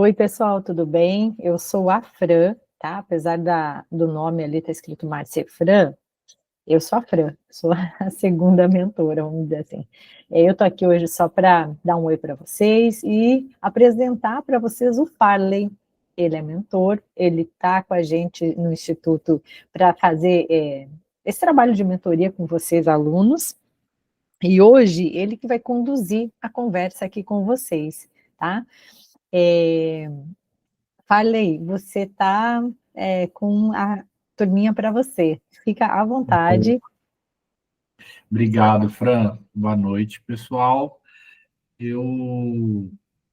Oi, pessoal, tudo bem? Eu sou a Fran, tá? Apesar do nome ali tá escrito Márcia Fran, eu sou a Fran, sou a segunda mentora, vamos dizer assim. Eu tô aqui hoje só para dar um oi para vocês e apresentar para vocês o Farley. Ele é mentor, ele tá com a gente no Instituto para fazer esse trabalho de mentoria com vocês, alunos, e hoje ele que vai conduzir a conversa aqui com vocês, tá? É, Farley, você está com a turminha para você. Fica à vontade. Obrigado, Fran. Boa noite, pessoal.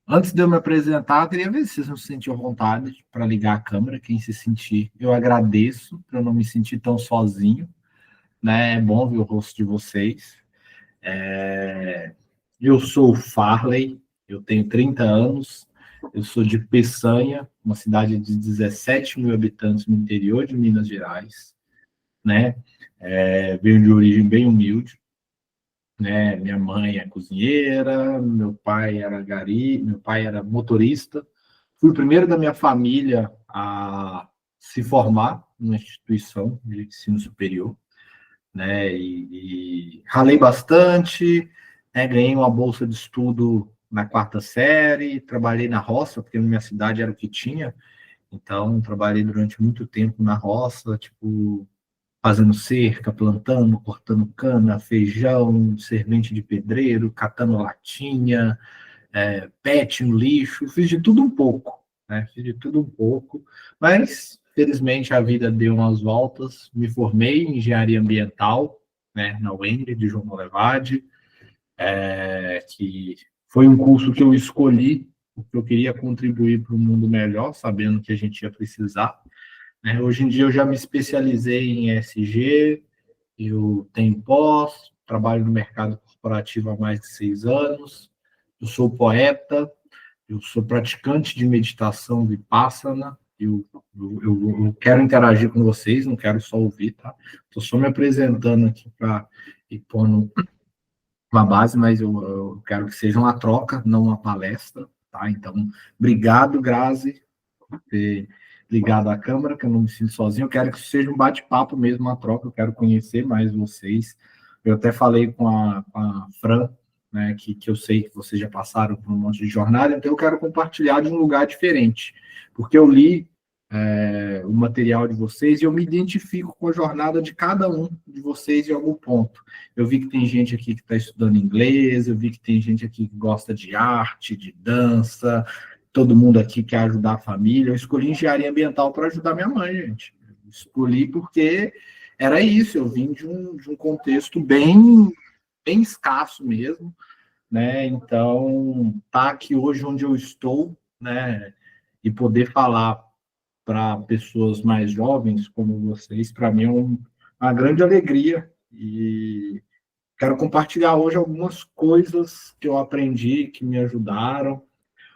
Antes de eu me apresentar, eu queria ver se vocês não se sentiam à vontade para ligar a câmera. Quem se sentir, eu agradeço para eu não me sentir tão sozinho, né? É bom ver o rosto de vocês. Eu sou o Farley, eu tenho 30 anos, eu sou de Peçanha, uma cidade de 17 mil habitantes no interior de Minas Gerais, né? Venho de origem bem humilde, né? Minha mãe é cozinheira, meu pai era motorista. Fui o primeiro da minha família a se formar numa instituição de ensino superior, né? E ralei bastante, né? Ganhei uma bolsa de estudo na quarta série, trabalhei na roça, porque na minha cidade era o que tinha, então trabalhei durante muito tempo na roça, tipo fazendo cerca, plantando, cortando cana, feijão, servente de pedreiro, catando latinha, pet no lixo, fiz de tudo um pouco, né? Fiz de tudo um pouco, mas felizmente a vida deu umas voltas, me formei em engenharia ambiental, né, na UENG de João Molevade, que foi um curso que eu escolhi porque eu queria contribuir para um mundo melhor, sabendo que a gente ia precisar. Hoje em dia eu já me especializei em ESG, eu tenho pós, trabalho no mercado corporativo há mais de 6 anos, eu sou poeta, eu sou praticante de meditação Vipassana, eu quero interagir com vocês, não quero só ouvir, tá? Estou só me apresentando aqui para ir pondo uma base, mas eu quero que seja uma troca, não uma palestra, tá? Então, obrigado, Grazi, por ter ligado a câmera, que eu não me sinto sozinho, eu quero que seja um bate-papo mesmo, uma troca, eu quero conhecer mais vocês. Eu até falei com a Fran, né, que eu sei que vocês já passaram por um monte de jornada, então eu quero compartilhar de um lugar diferente, porque eu li o material de vocês e eu me identifico com a jornada de cada um de vocês em algum ponto. Eu vi que tem gente aqui que está estudando inglês, eu vi que tem gente aqui que gosta de arte, de dança, todo mundo aqui quer ajudar a família. Eu escolhi engenharia ambiental para ajudar minha mãe, gente. Escolhi porque era isso, eu vim de um contexto bem escasso mesmo, né? Então, tá aqui hoje onde eu estou, né? E poder falar para pessoas mais jovens como vocês, para mim é uma grande alegria e quero compartilhar hoje algumas coisas que eu aprendi, que me ajudaram.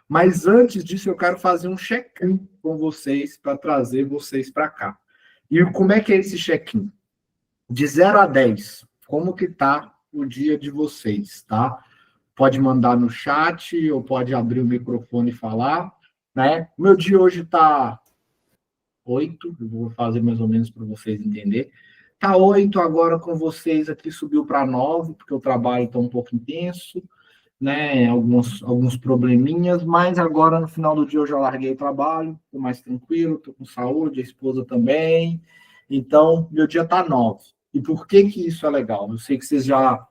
Mas antes disso, eu quero fazer um check-in com vocês para trazer vocês para cá. E como é que é esse check-in? De 0 a 10, como que tá o dia de vocês, tá? Pode mandar no chat ou pode abrir o microfone e falar, né? Meu dia hoje está 8, eu vou fazer mais ou menos para vocês entenderem. Tá 8 agora com vocês aqui, subiu para 9, porque o trabalho está um pouco intenso, né? Alguns probleminhas, mas agora no final do dia eu já larguei o trabalho, estou mais tranquilo, estou com saúde, a esposa também. Então, meu dia está 9. E por que que isso é legal? Eu sei que vocês já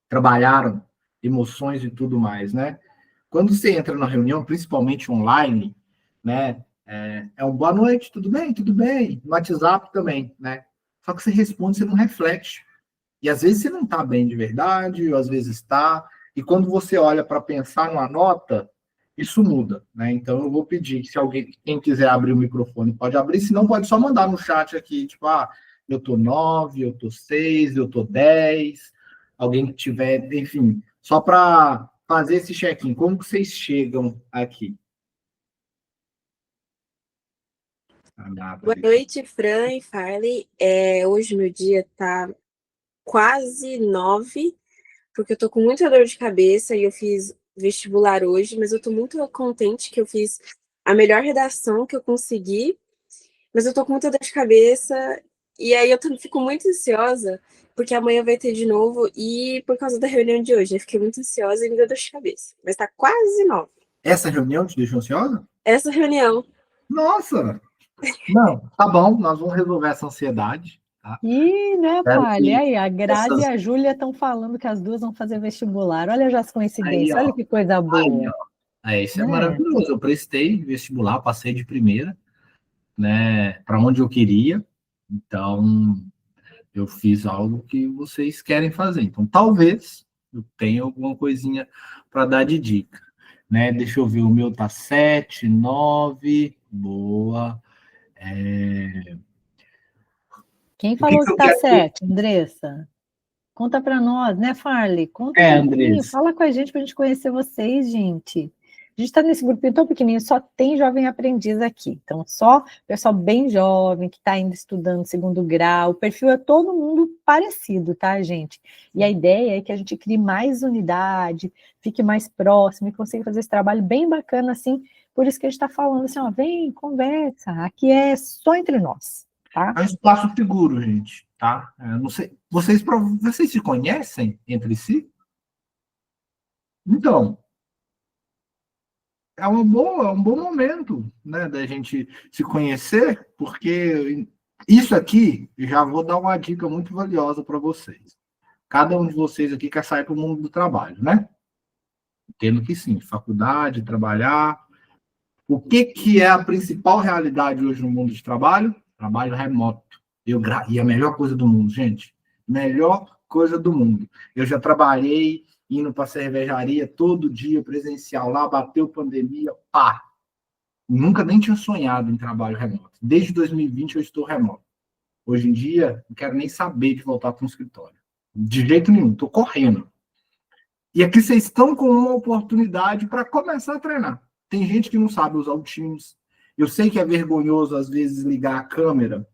trabalharam emoções e tudo mais, né? Quando você entra na reunião, principalmente online, né? Um boa noite, tudo bem? Tudo bem. No WhatsApp também, né? Só que você responde, você não reflete. E às vezes você não está bem de verdade, ou às vezes está. E quando você olha para pensar numa nota, isso muda, né? Então eu vou pedir que se alguém, quem quiser abrir o microfone, pode abrir, se não pode só mandar no chat aqui, tipo, eu tô 9, eu tô 6, eu tô 10. Alguém que tiver, enfim, só para fazer esse check-in, como que vocês chegam aqui? Boa noite, Fran e Farley. Hoje meu dia tá quase 9, porque eu tô com muita dor de cabeça e eu fiz vestibular hoje, mas eu tô muito contente que eu fiz a melhor redação que eu consegui, mas eu tô com muita dor de cabeça, e aí eu fico muito ansiosa, porque amanhã vai ter de novo, e por causa da reunião de hoje, eu fiquei muito ansiosa e me deu dor de cabeça. Mas tá quase 9. Essa reunião te deixou ansiosa? Essa reunião. Nossa! Não, tá bom, nós vamos resolver essa ansiedade. Tá? Ih, né, Fale? Aí, a Grazi essas... e a Júlia estão falando que as duas vão fazer vestibular. Olha já as coincidências, Aí, olha ó. que coisa boa. Isso é Né? maravilhoso. Eu prestei vestibular, passei de primeira, né, para onde eu queria. Então, eu fiz algo que vocês querem fazer. Então, talvez eu tenha alguma coisinha para dar de dica. Né? Deixa eu ver, o meu tá 7, 9, boa. Quem O que falou que que eu tá quero? 7, Andressa? Conta para nós, né, Farley? Conta um pouquinho, Andressa. fala com a gente para a gente conhecer vocês, gente. A gente está nesse grupinho tão pequenininho, só tem jovem aprendiz aqui. Então, só pessoal bem jovem, que está ainda estudando segundo grau. O perfil é todo mundo parecido, tá, gente? E a ideia é que a gente crie mais unidade, fique mais próximo e consiga fazer esse trabalho bem bacana, assim. Por isso que a gente está falando assim, ó, vem, conversa. Aqui é só entre nós, tá? É um espaço seguro, gente, tá? Não sei, vocês se conhecem entre si? Então, é um bom momento, né, da gente se conhecer, porque isso aqui, já vou dar uma dica muito valiosa para vocês. Cada um de vocês aqui quer sair para o mundo do trabalho, né? Tendo que sim, faculdade, trabalhar. O que é a principal realidade hoje no mundo de trabalho? Trabalho remoto. E a melhor coisa do mundo, gente. Melhor coisa do mundo. Eu já trabalhei indo para a cervejaria todo dia, presencial lá, bateu pandemia, pá. Nunca nem tinha sonhado em trabalho remoto. Desde 2020 eu estou remoto. Hoje em dia, não quero nem saber de voltar para um escritório. De jeito nenhum, estou correndo. E aqui vocês estão com uma oportunidade para começar a treinar. Tem gente que não sabe usar o Teams. Eu sei que é vergonhoso, às vezes, ligar a câmera.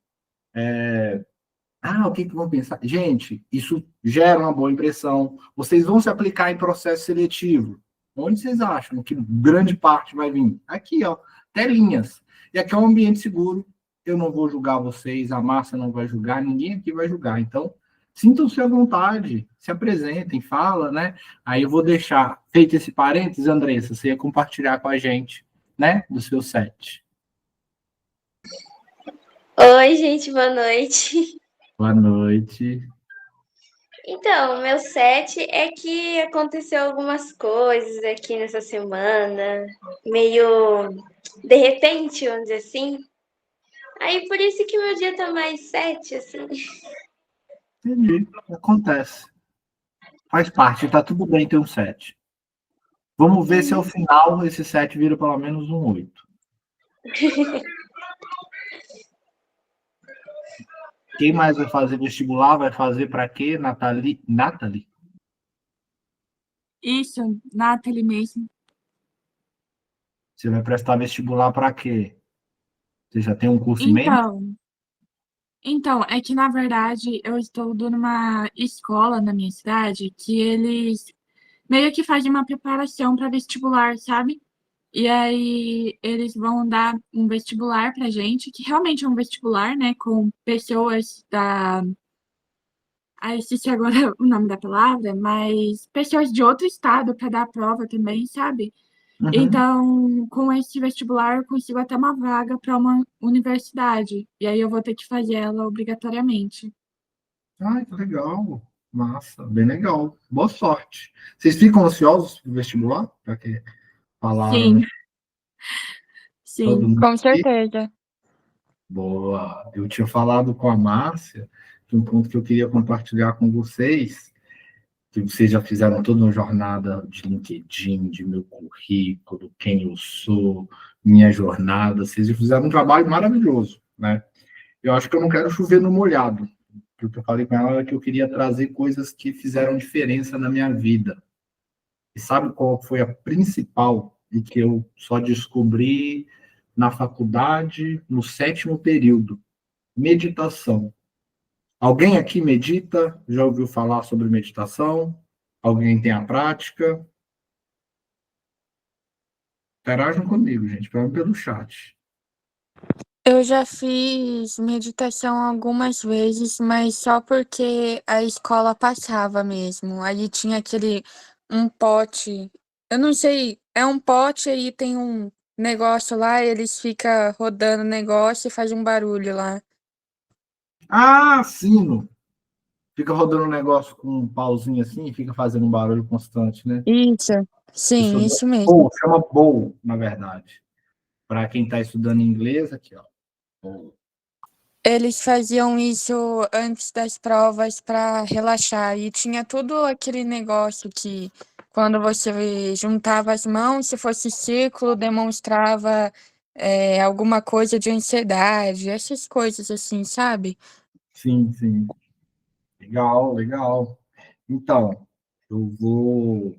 O que vão pensar? Gente, isso gera uma boa impressão. Vocês vão se aplicar em processo seletivo. Onde vocês acham que grande parte vai vir? Aqui, ó, telinhas. E aqui é um ambiente seguro. Eu não vou julgar vocês, a Márcia não vai julgar, ninguém aqui vai julgar. Então, sintam-se à vontade, se apresentem, fala, né? Aí eu vou deixar, feito esse parênteses, Andressa, você ia compartilhar com a gente, né, do seu set. Oi, gente, boa noite. Boa noite. Então, meu set é que aconteceu algumas coisas aqui nessa semana, meio de repente, vamos dizer assim. Aí por isso que meu dia tá mais 7, assim. Entendi, acontece. Faz parte, tá tudo bem ter um 7. Vamos ver se ao final esse 7 vira pelo menos um 8. Quem mais vai fazer vestibular? Vai fazer para quê? Nathalie? Nathalie? Isso, Nathalie mesmo. Você vai prestar vestibular para quê? Você já tem um curso em mente? Então, é que na verdade eu estou numa escola na minha cidade que eles meio que fazem uma preparação para vestibular, sabe? E aí eles vão dar um vestibular pra gente, que realmente é um vestibular, né, com pessoas da... Ah, esqueci agora o nome da palavra, mas pessoas de outro estado para dar a prova também, sabe? Uhum. Então, com esse vestibular, eu consigo até uma vaga para uma universidade. E aí eu vou ter que fazer ela obrigatoriamente. Ai, que legal. Massa, bem legal. Boa sorte. Vocês ficam ansiosos pro vestibular? Para que falaram, né? Todo Sim, mundo com aqui? certeza. Boa. Eu tinha falado com a Márcia que um ponto que eu queria compartilhar com vocês, que vocês já fizeram toda uma jornada de LinkedIn, de meu currículo, quem eu sou, minha jornada, vocês já fizeram um trabalho maravilhoso, né? Eu acho que eu não quero chover no molhado, porque eu falei com ela era que eu queria trazer coisas que fizeram diferença na minha vida. E sabe qual foi a principal e que eu só descobri na faculdade, no 7º período? Meditação. Alguém aqui medita? Já ouviu falar sobre meditação? Alguém tem a prática? Interajam comigo, gente, pelo chat. Eu já fiz meditação algumas vezes, mas só porque a escola passava mesmo. Aí tinha um pote. Eu não sei, é um pote aí tem um negócio lá, eles ficam rodando o negócio e faz um barulho lá. Ah, sino. Fica rodando um negócio com um pauzinho assim e fica fazendo um barulho constante, né? Isso, sim, isso mesmo. Bowl, chama bowl, na verdade. Para quem está estudando inglês, aqui, ó. Bowl. Eles faziam isso antes das provas para relaxar. E tinha todo aquele negócio que, quando você juntava as mãos, se fosse círculo, demonstrava alguma coisa de ansiedade, essas coisas assim, sabe? Sim, sim. Legal, legal. Então, eu vou.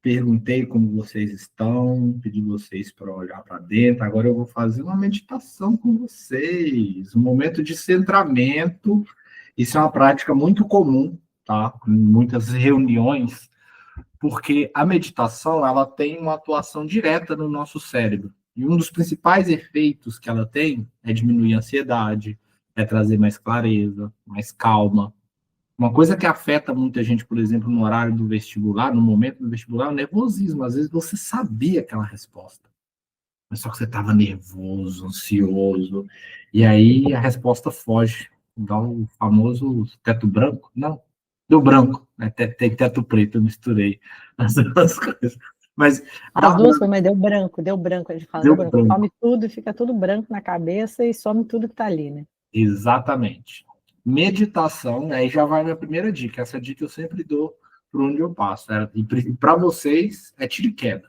Perguntei como vocês estão, pedi vocês para olhar para dentro. Agora eu vou fazer uma meditação com vocês, um momento de centramento. Isso é uma prática muito comum, tá? Em muitas reuniões, porque a meditação ela tem uma atuação direta no nosso cérebro. E um dos principais efeitos que ela tem é diminuir a ansiedade, é trazer mais clareza, mais calma. Uma coisa que afeta muita gente, por exemplo, no horário do vestibular, no momento do vestibular, é o nervosismo. Às vezes você sabia aquela resposta, mas só que você estava nervoso, ansioso, e aí a resposta foge. Igual o famoso teto branco. Não, deu branco, né? Tem teto preto, eu misturei as duas coisas. Mas As duas coisas, mas deu branco, a gente fala, deu deu branco. branco. Some tudo, fica tudo branco na cabeça e some tudo que tá ali, né? Exatamente. Meditação, aí já vai minha primeira dica. Essa dica eu sempre dou por onde eu passo. Né? E para vocês, é tiro e queda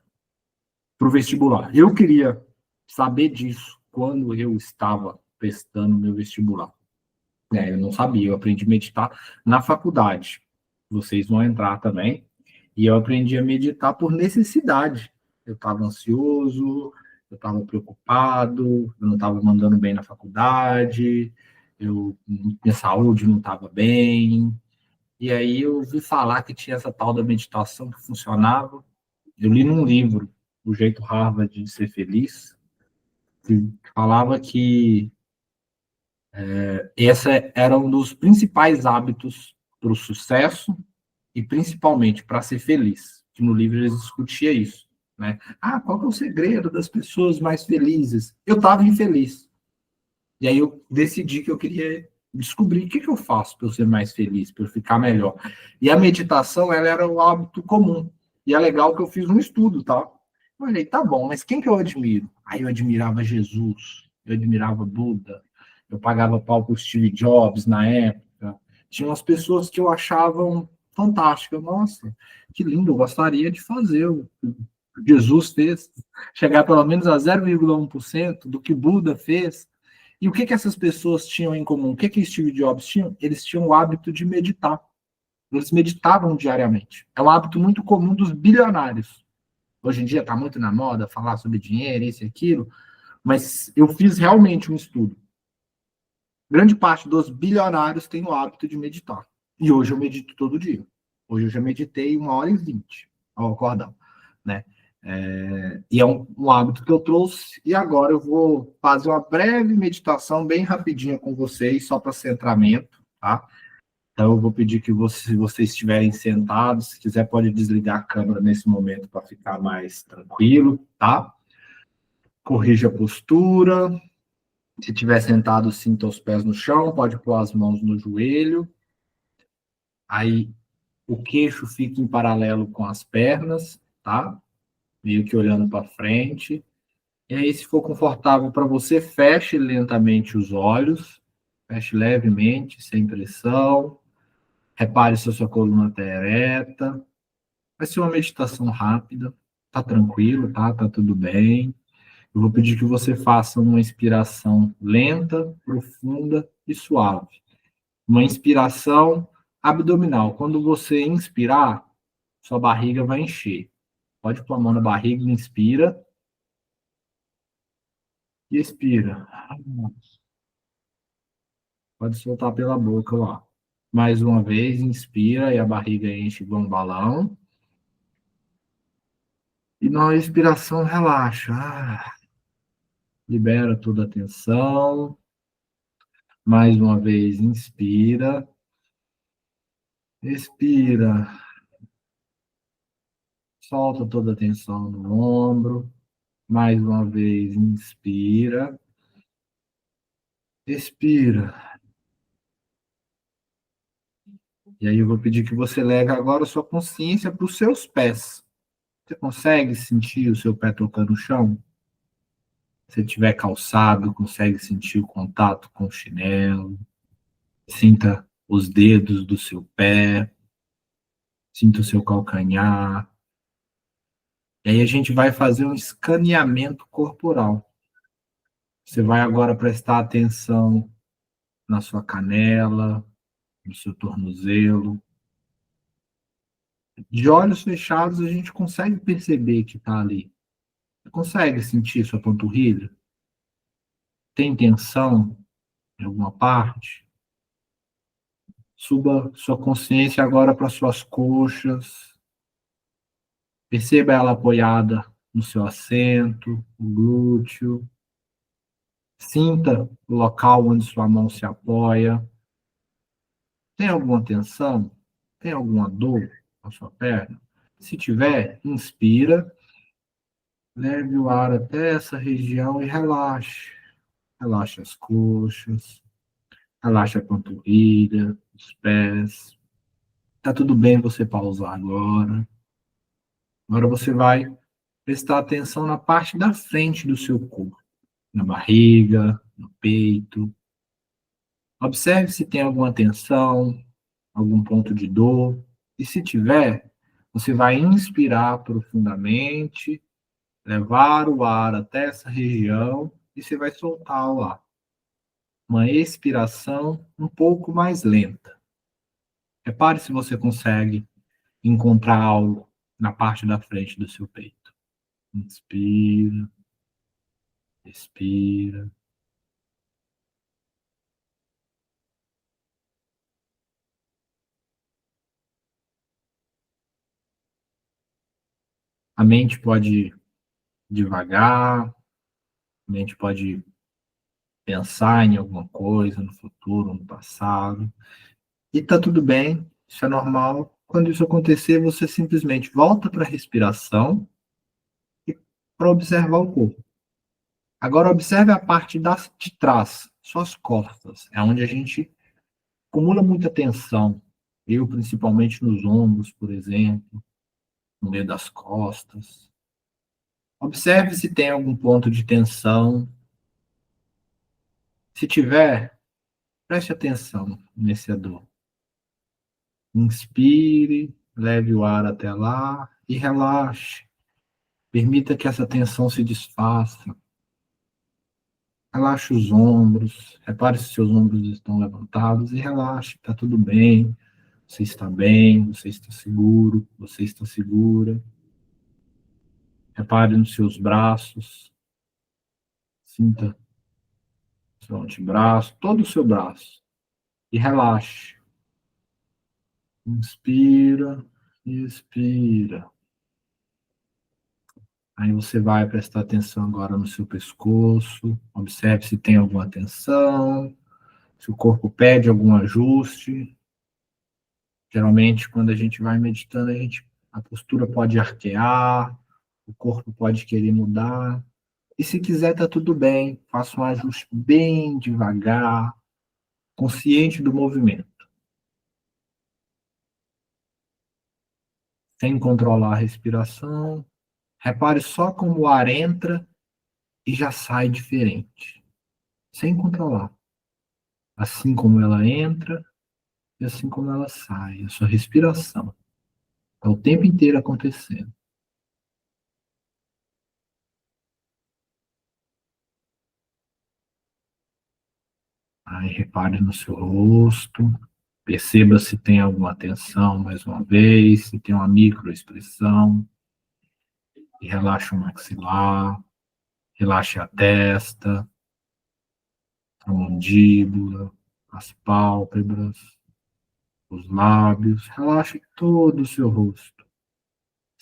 para o vestibular. Eu queria saber disso quando eu estava prestando meu vestibular. Eu não sabia, eu aprendi a meditar na faculdade. Vocês vão entrar também. E eu aprendi a meditar por necessidade. Eu estava ansioso, eu estava preocupado, eu não estava mandando bem na faculdade, minha saúde não estava bem. E aí eu ouvi falar que tinha essa tal da meditação que funcionava. Eu li num livro, O Jeito Harvard de Ser Feliz, que falava que esse era um dos principais hábitos para o sucesso e principalmente para ser feliz. Que no livro eles discutia isso, né? Ah, qual que é o segredo das pessoas mais felizes? Eu estava infeliz. E aí eu decidi que eu queria descobrir o que eu faço para eu ser mais feliz, para eu ficar melhor. E a meditação, ela era um hábito comum. E é legal que eu fiz um estudo, tá? Eu falei, tá bom, mas quem que eu admiro? Aí eu admirava Jesus, eu admirava Buda, eu pagava pau pro Steve Jobs na época. Tinha umas pessoas que eu achavam fantásticas. Nossa, que lindo, eu gostaria de fazer o que Jesus fez, chegar pelo menos a 0,1% do que Buda fez. E o que essas pessoas tinham em comum? O que Steve Jobs tinha? Eles tinham o hábito de meditar. Eles meditavam diariamente. É um hábito muito comum dos bilionários. Hoje em dia está muito na moda falar sobre dinheiro, isso e aquilo, mas eu fiz realmente um estudo. Grande parte dos bilionários tem o hábito de meditar. E hoje eu medito todo dia. Hoje eu já meditei 1h20 ao acordar, né? E é um hábito que eu trouxe, e agora eu vou fazer uma breve meditação bem rapidinha com vocês, só para centramento, tá? Então eu vou pedir que se vocês estiverem sentados, se quiser pode desligar a câmera nesse momento para ficar mais tranquilo, tá? Corrija a postura. Se estiver sentado, sinta os pés no chão, pode pôr as mãos no joelho. Aí o queixo fica em paralelo com as pernas, tá? Meio que olhando para frente. E aí, se for confortável para você, feche lentamente os olhos, feche levemente, sem pressão. Repare se a sua coluna está ereta. Vai ser uma meditação rápida, tá tranquilo, tá? Tá tudo bem. Eu vou pedir que você faça uma inspiração lenta, profunda e suave. Uma inspiração abdominal. Quando você inspirar, sua barriga vai encher. Pode pôr a mão na barriga, inspira. E expira. Pode soltar pela boca lá. Mais uma vez, inspira e a barriga enche igual um balão. E na respiração, relaxa. Libera toda a tensão. Mais uma vez, inspira. Expira. Solta toda a tensão no ombro. Mais uma vez, inspira. Expira. E aí eu vou pedir que você leve agora a sua consciência para os seus pés. Você consegue sentir o seu pé tocando o chão? Se tiver calçado, consegue sentir o contato com o chinelo. Sinta os dedos do seu pé. Sinta o seu calcanhar. E aí a gente vai fazer um escaneamento corporal. Você vai agora prestar atenção na sua canela, no seu tornozelo. De olhos fechados, a gente consegue perceber que está ali. Você consegue sentir sua panturrilha? Tem tensão em alguma parte? Suba sua consciência agora para suas coxas. Perceba ela apoiada no seu assento, o glúteo. Sinta o local onde sua mão se apoia. Tem alguma tensão? Tem alguma dor na sua perna? Se tiver, inspira, leve o ar até essa região e relaxe. Relaxe as coxas, relaxe a panturrilha, os pés. Tá tudo bem você pausar agora. Agora você vai prestar atenção na parte da frente do seu corpo, na barriga, no peito. Observe se tem alguma tensão, algum ponto de dor. E se tiver, você vai inspirar profundamente, levar o ar até essa região e você vai soltar o ar. Uma expiração um pouco mais lenta. Repare se você consegue encontrar algo na parte da frente do seu peito. Inspira, expira. A mente pode ir devagar, a mente pode pensar em alguma coisa no futuro, no passado. E tá tudo bem, isso é normal. Quando isso acontecer, você simplesmente volta para a respiração e para observar o corpo. Agora observe a parte de trás, suas costas. É onde a gente acumula muita tensão. Eu, principalmente nos ombros, por exemplo, no meio das costas. Observe se tem algum ponto de tensão. Se tiver, preste atenção nesse dor. Inspire, leve o ar até lá e relaxe. Permita que essa tensão se desfaça. Relaxe os ombros. Repare se seus ombros estão levantados e relaxe. Está tudo bem. Você está bem. Você está seguro. Você está segura. Repare nos seus braços. Sinta seu antebraço, todo o seu braço. E relaxe. Inspira e expira. Aí você vai prestar atenção agora no seu pescoço. Observe se tem alguma tensão, se o corpo pede algum ajuste. Geralmente, quando a gente vai meditando, a postura pode arquear, o corpo pode querer mudar. E se quiser, tá tudo bem. Faça um ajuste bem devagar, consciente do movimento. Sem controlar a respiração. Repare só como o ar entra e já sai diferente. Sem controlar. Assim como ela entra e assim como ela sai. A sua respiração. Está o tempo inteiro acontecendo. Aí repare no seu rosto. Perceba se tem alguma tensão mais uma vez, se tem uma microexpressão. E relaxe o maxilar. Relaxe a testa. A mandíbula. As pálpebras. Os lábios. Relaxe todo o seu rosto.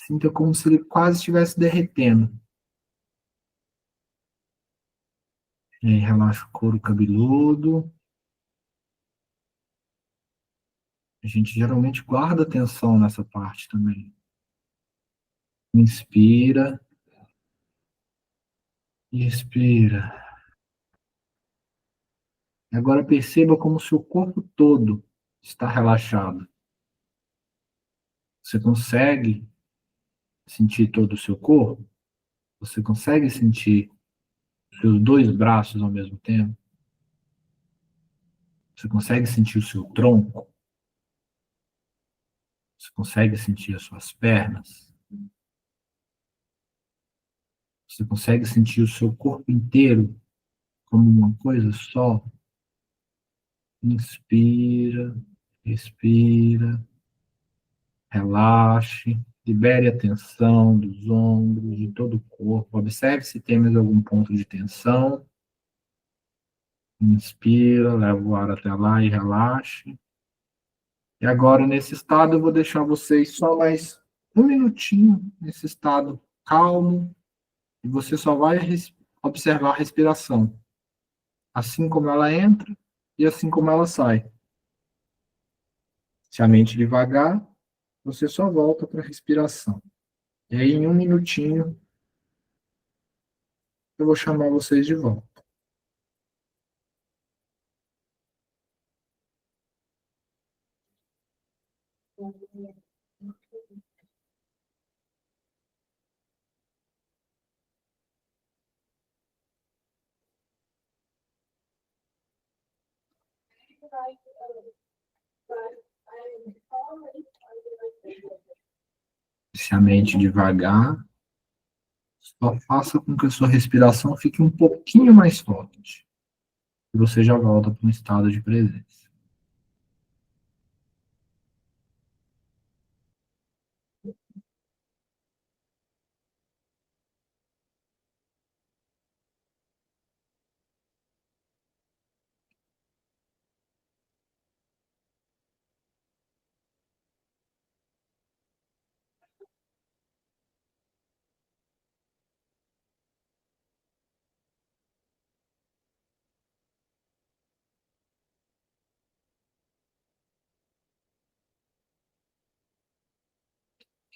Sinta como se ele quase estivesse derretendo. E aí, relaxa o couro cabeludo. A gente geralmente guarda atenção nessa parte também. Inspira. E expira. Agora perceba como o seu corpo todo está relaxado. Você consegue sentir todo o seu corpo? Você consegue sentir seus dois braços ao mesmo tempo? Você consegue sentir o seu tronco? Você consegue sentir as suas pernas? Você consegue sentir o seu corpo inteiro como uma coisa só? Inspira, expira, relaxe, libere a tensão dos ombros, de todo o corpo. Observe se tem mais algum ponto de tensão. Inspira, leva o ar até lá e relaxe. E agora, nesse estado, eu vou deixar vocês só mais um minutinho nesse estado calmo, e você só vai observar a respiração, assim como ela entra e assim como ela sai. Se a mente devagar, você só volta para a respiração. E aí, em um minutinho, eu vou chamar vocês de volta. Se a mente devagar, só faça com que a sua respiração fique um pouquinho mais forte. E você já volta para um estado de presença.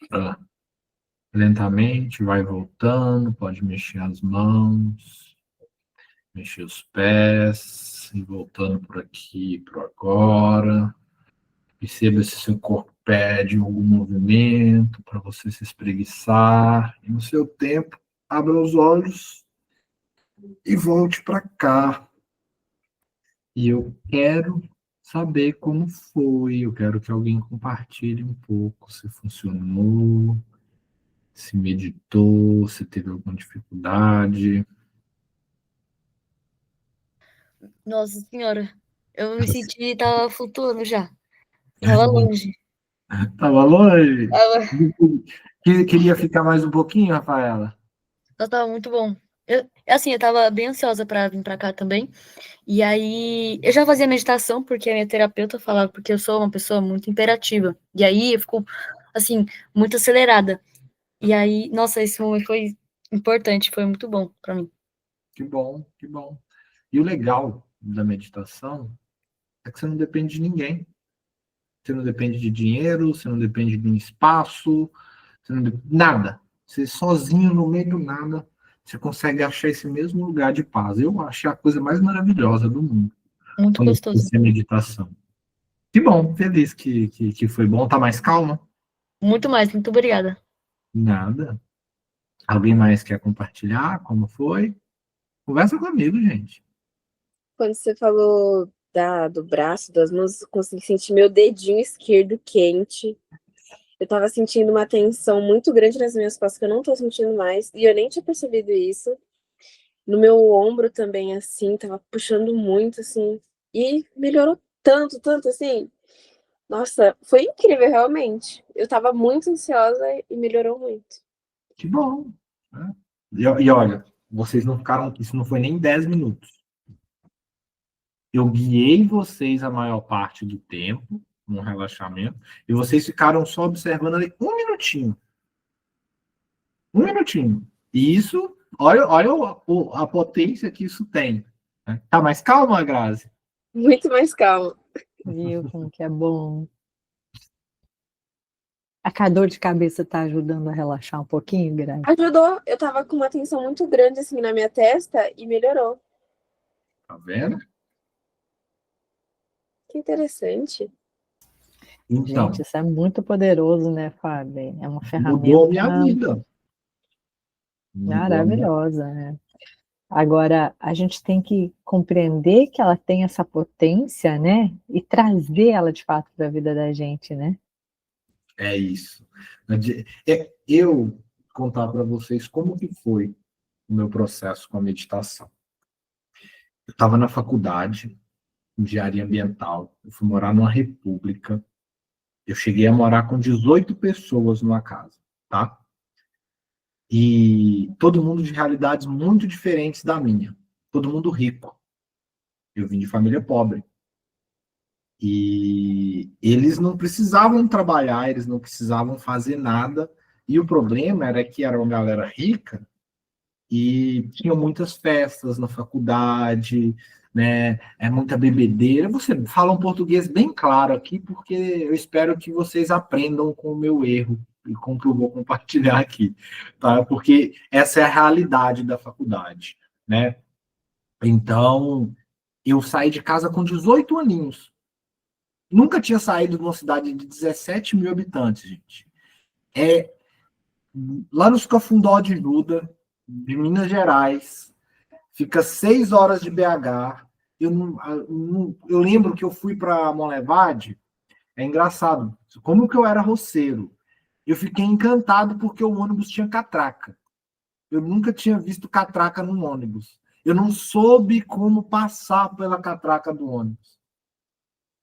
Tá. Lentamente, vai voltando, pode mexer as mãos, mexer os pés, e voltando por aqui, por agora. Perceba se seu corpo pede algum movimento para você se espreguiçar. E no seu tempo, abra os olhos e volte para cá. E eu quero saber como foi. Eu quero que alguém compartilhe um pouco se funcionou, se meditou, se teve alguma dificuldade. Nossa senhora, eu me senti, tava flutuando já. Tava longe. Tava longe? Tava, Queria ficar mais um pouquinho, Rafaela? tava muito bom. Eu tava bem ansiosa pra vir pra cá também. E aí, eu já fazia meditação, porque a minha terapeuta falava, porque eu sou uma pessoa muito imperativa. E aí, eu fico, assim, muito acelerada. E aí, nossa, esse momento foi importante, foi muito bom pra mim. Que bom, que bom. E o legal da meditação é que você não depende de ninguém. Você não depende de dinheiro, você não depende de um espaço, você não depende de nada. Você sozinho, no meio do nada, você consegue achar esse mesmo lugar de paz. Eu achei a coisa mais maravilhosa do mundo Muito quando eu gostoso. comecei a meditação. Que bom, feliz que foi bom. Tá mais calma? Muito mais, muito obrigada. Nada. Alguém mais quer compartilhar como foi? Conversa comigo, gente. Quando você falou do braço, das mãos, eu consegui sentir meu dedinho esquerdo quente. Eu tava sentindo uma tensão muito grande nas minhas costas, que eu não tô sentindo mais, e eu nem tinha percebido isso. No meu ombro também, assim, tava puxando muito, assim, e melhorou tanto, tanto, assim. Nossa, foi incrível, realmente. Eu tava muito ansiosa e melhorou muito. Que bom. Né? E olha, vocês não ficaram, isso não foi nem 10 minutos. Eu guiei vocês a maior parte do tempo, no relaxamento, e vocês ficaram só observando ali um minutinho. Um minutinho. E isso, olha a potência que isso tem. Né? Tá mais calma, Grazi? Muito mais calma. Viu como que é bom? A dor de cabeça tá ajudando a relaxar um pouquinho, Grazi? Ajudou. Eu tava com uma tensão muito grande assim na minha testa e melhorou. Tá vendo? Que interessante. Então, Gente, isso é muito poderoso, né, Fábio? É uma mudou a minha ferramenta vida. Mudou a minha... maravilhosa, né? Agora, a gente tem que compreender que ela tem essa potência, né? E trazer ela de fato para a vida da gente, né? É isso. Eu contar para vocês como que foi o meu processo com a meditação. Eu estava na faculdade, engenharia ambiental, eu fui morar numa república, eu cheguei a morar com 18 pessoas numa casa, tá? E todo mundo de realidades muito diferentes da minha, todo mundo rico. Eu vim de família pobre. E eles não precisavam trabalhar, eles não precisavam fazer nada. E o problema era que era uma galera rica e tinha muitas festas na faculdade, né? É muita bebedeira. Você fala um português bem claro aqui, porque eu espero que vocês aprendam com o meu erro e com o que eu vou compartilhar aqui, tá? Porque essa é a realidade da faculdade, né? Então, eu saí de casa com 18 aninhos. Nunca tinha saído de uma cidade de 17 mil habitantes, gente. É lá nos Cafundó de Juda, de Minas Gerais, fica 6 horas de BH. Eu lembro que eu fui para Monlevade, é engraçado, como que eu era roceiro. Eu fiquei encantado porque o ônibus tinha catraca. Eu nunca tinha visto catraca num ônibus. Eu não soube como passar pela catraca do ônibus.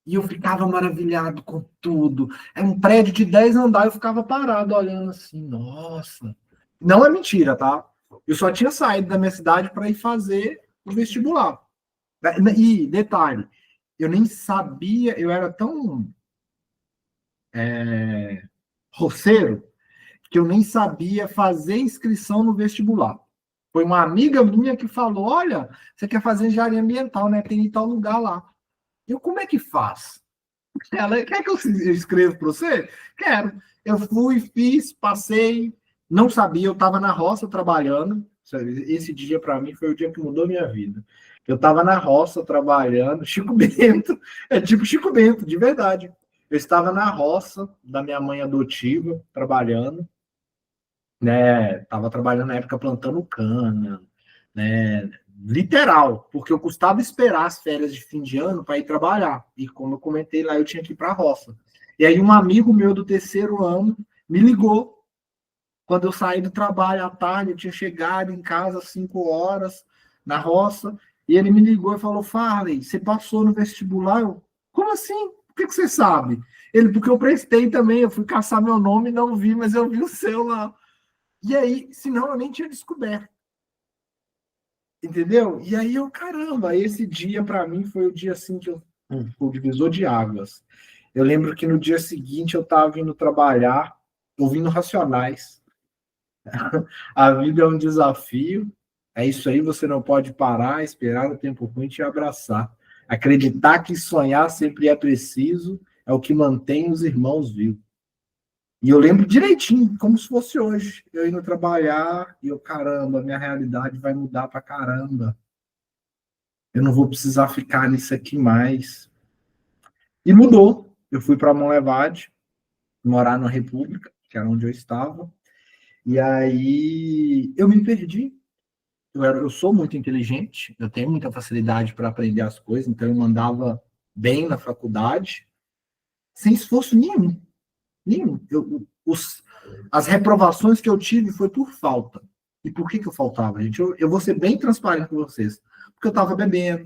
E eu ficava maravilhado com tudo. É um prédio de 10 andares, eu ficava parado olhando assim, nossa. Não é mentira, tá? Eu só tinha saído da minha cidade para ir fazer o vestibular. E, detalhe, eu nem sabia, eu era tão roceiro, que eu nem sabia fazer inscrição no vestibular. Foi uma amiga minha que falou, olha, você quer fazer engenharia ambiental, né? Tem em tal lugar lá. Eu, como é que faz? Ela, quer que eu escreva para você? Quero. Eu fui, fiz, passei, não sabia, eu estava na roça trabalhando. Esse dia, para mim, foi o dia que mudou minha vida. Eu estava na roça trabalhando, Chico Bento, é tipo Chico Bento, de verdade. Eu estava na roça da minha mãe adotiva, trabalhando, né? Estava trabalhando na época plantando cana, né? Literal, porque eu custava esperar as férias de fim de ano para ir trabalhar. E como eu comentei lá, eu tinha que ir para a roça. E aí um amigo meu do terceiro ano me ligou quando eu saí do trabalho à tarde, eu tinha chegado em casa às 5 horas na roça, e ele me ligou e falou, Farley, você passou no vestibular? Eu, como assim? Por que você sabe? Ele, porque eu prestei também, eu fui caçar meu nome e não vi, mas eu vi o seu lá. E aí, senão eu nem tinha descoberto. Entendeu? E aí eu, caramba, esse dia para mim foi o dia assim que o divisor de águas. Eu lembro que no dia seguinte eu estava indo trabalhar, ouvindo Racionais. A vida é um desafio, é isso aí, você não pode parar, esperar o tempo ruim te abraçar. Acreditar que sonhar sempre é preciso é o que mantém os irmãos vivos. E eu lembro direitinho, como se fosse hoje, eu indo trabalhar e eu, caramba, minha realidade vai mudar pra caramba. Eu não vou precisar ficar nisso aqui mais. E mudou. Eu fui para Monlevade, morar na República, que era onde eu estava. E aí eu me perdi. Eu sou muito inteligente, eu tenho muita facilidade para aprender as coisas, então eu mandava bem na faculdade, sem esforço nenhum. Nenhum. As reprovações que eu tive foi por falta. E por que eu faltava, gente? Eu vou ser bem transparente com vocês. Porque eu estava bebendo,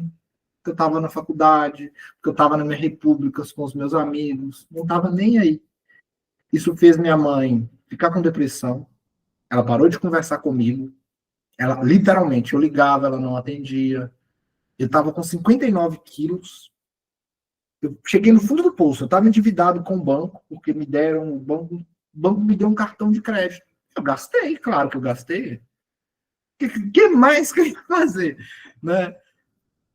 porque eu estava na faculdade, porque eu estava nas minhas repúblicas com os meus amigos, não estava nem aí. Isso fez minha mãe ficar com depressão, ela parou de conversar comigo, ela, literalmente, eu ligava, ela não atendia, eu estava com 59 quilos, eu cheguei no fundo do poço, eu estava endividado com o banco, porque o banco me deu um cartão de crédito. Eu gastei, claro que eu gastei. O que mais que eu ia fazer? Né?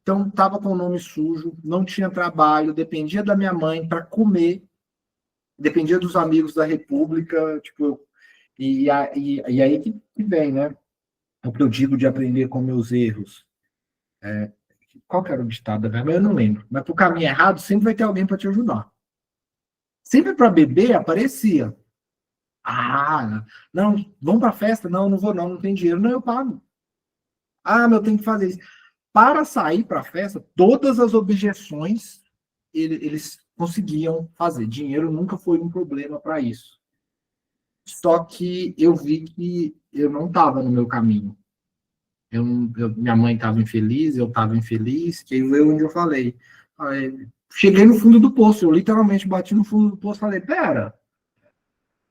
Então, estava com o nome sujo, não tinha trabalho, dependia da minha mãe para comer, dependia dos amigos da República, tipo, e aí que vem, né? O que eu digo de aprender com meus erros. Qual que era o ditado da minha mãe? Eu não lembro. Mas pro caminho errado, sempre vai ter alguém para te ajudar. Sempre para beber, aparecia. Ah, não, vamos para festa? Não, não vou não, não tem dinheiro. Não, eu pago. Ah, mas eu tenho que fazer isso. Para sair para a festa, todas as objeções eles conseguiam fazer. Dinheiro nunca foi um problema para isso. Só que eu vi que eu não estava no meu caminho. Minha mãe estava infeliz, eu estava infeliz, que aí foi onde eu falei. Cheguei no fundo do poço, eu literalmente bati no fundo do poço e falei, pera,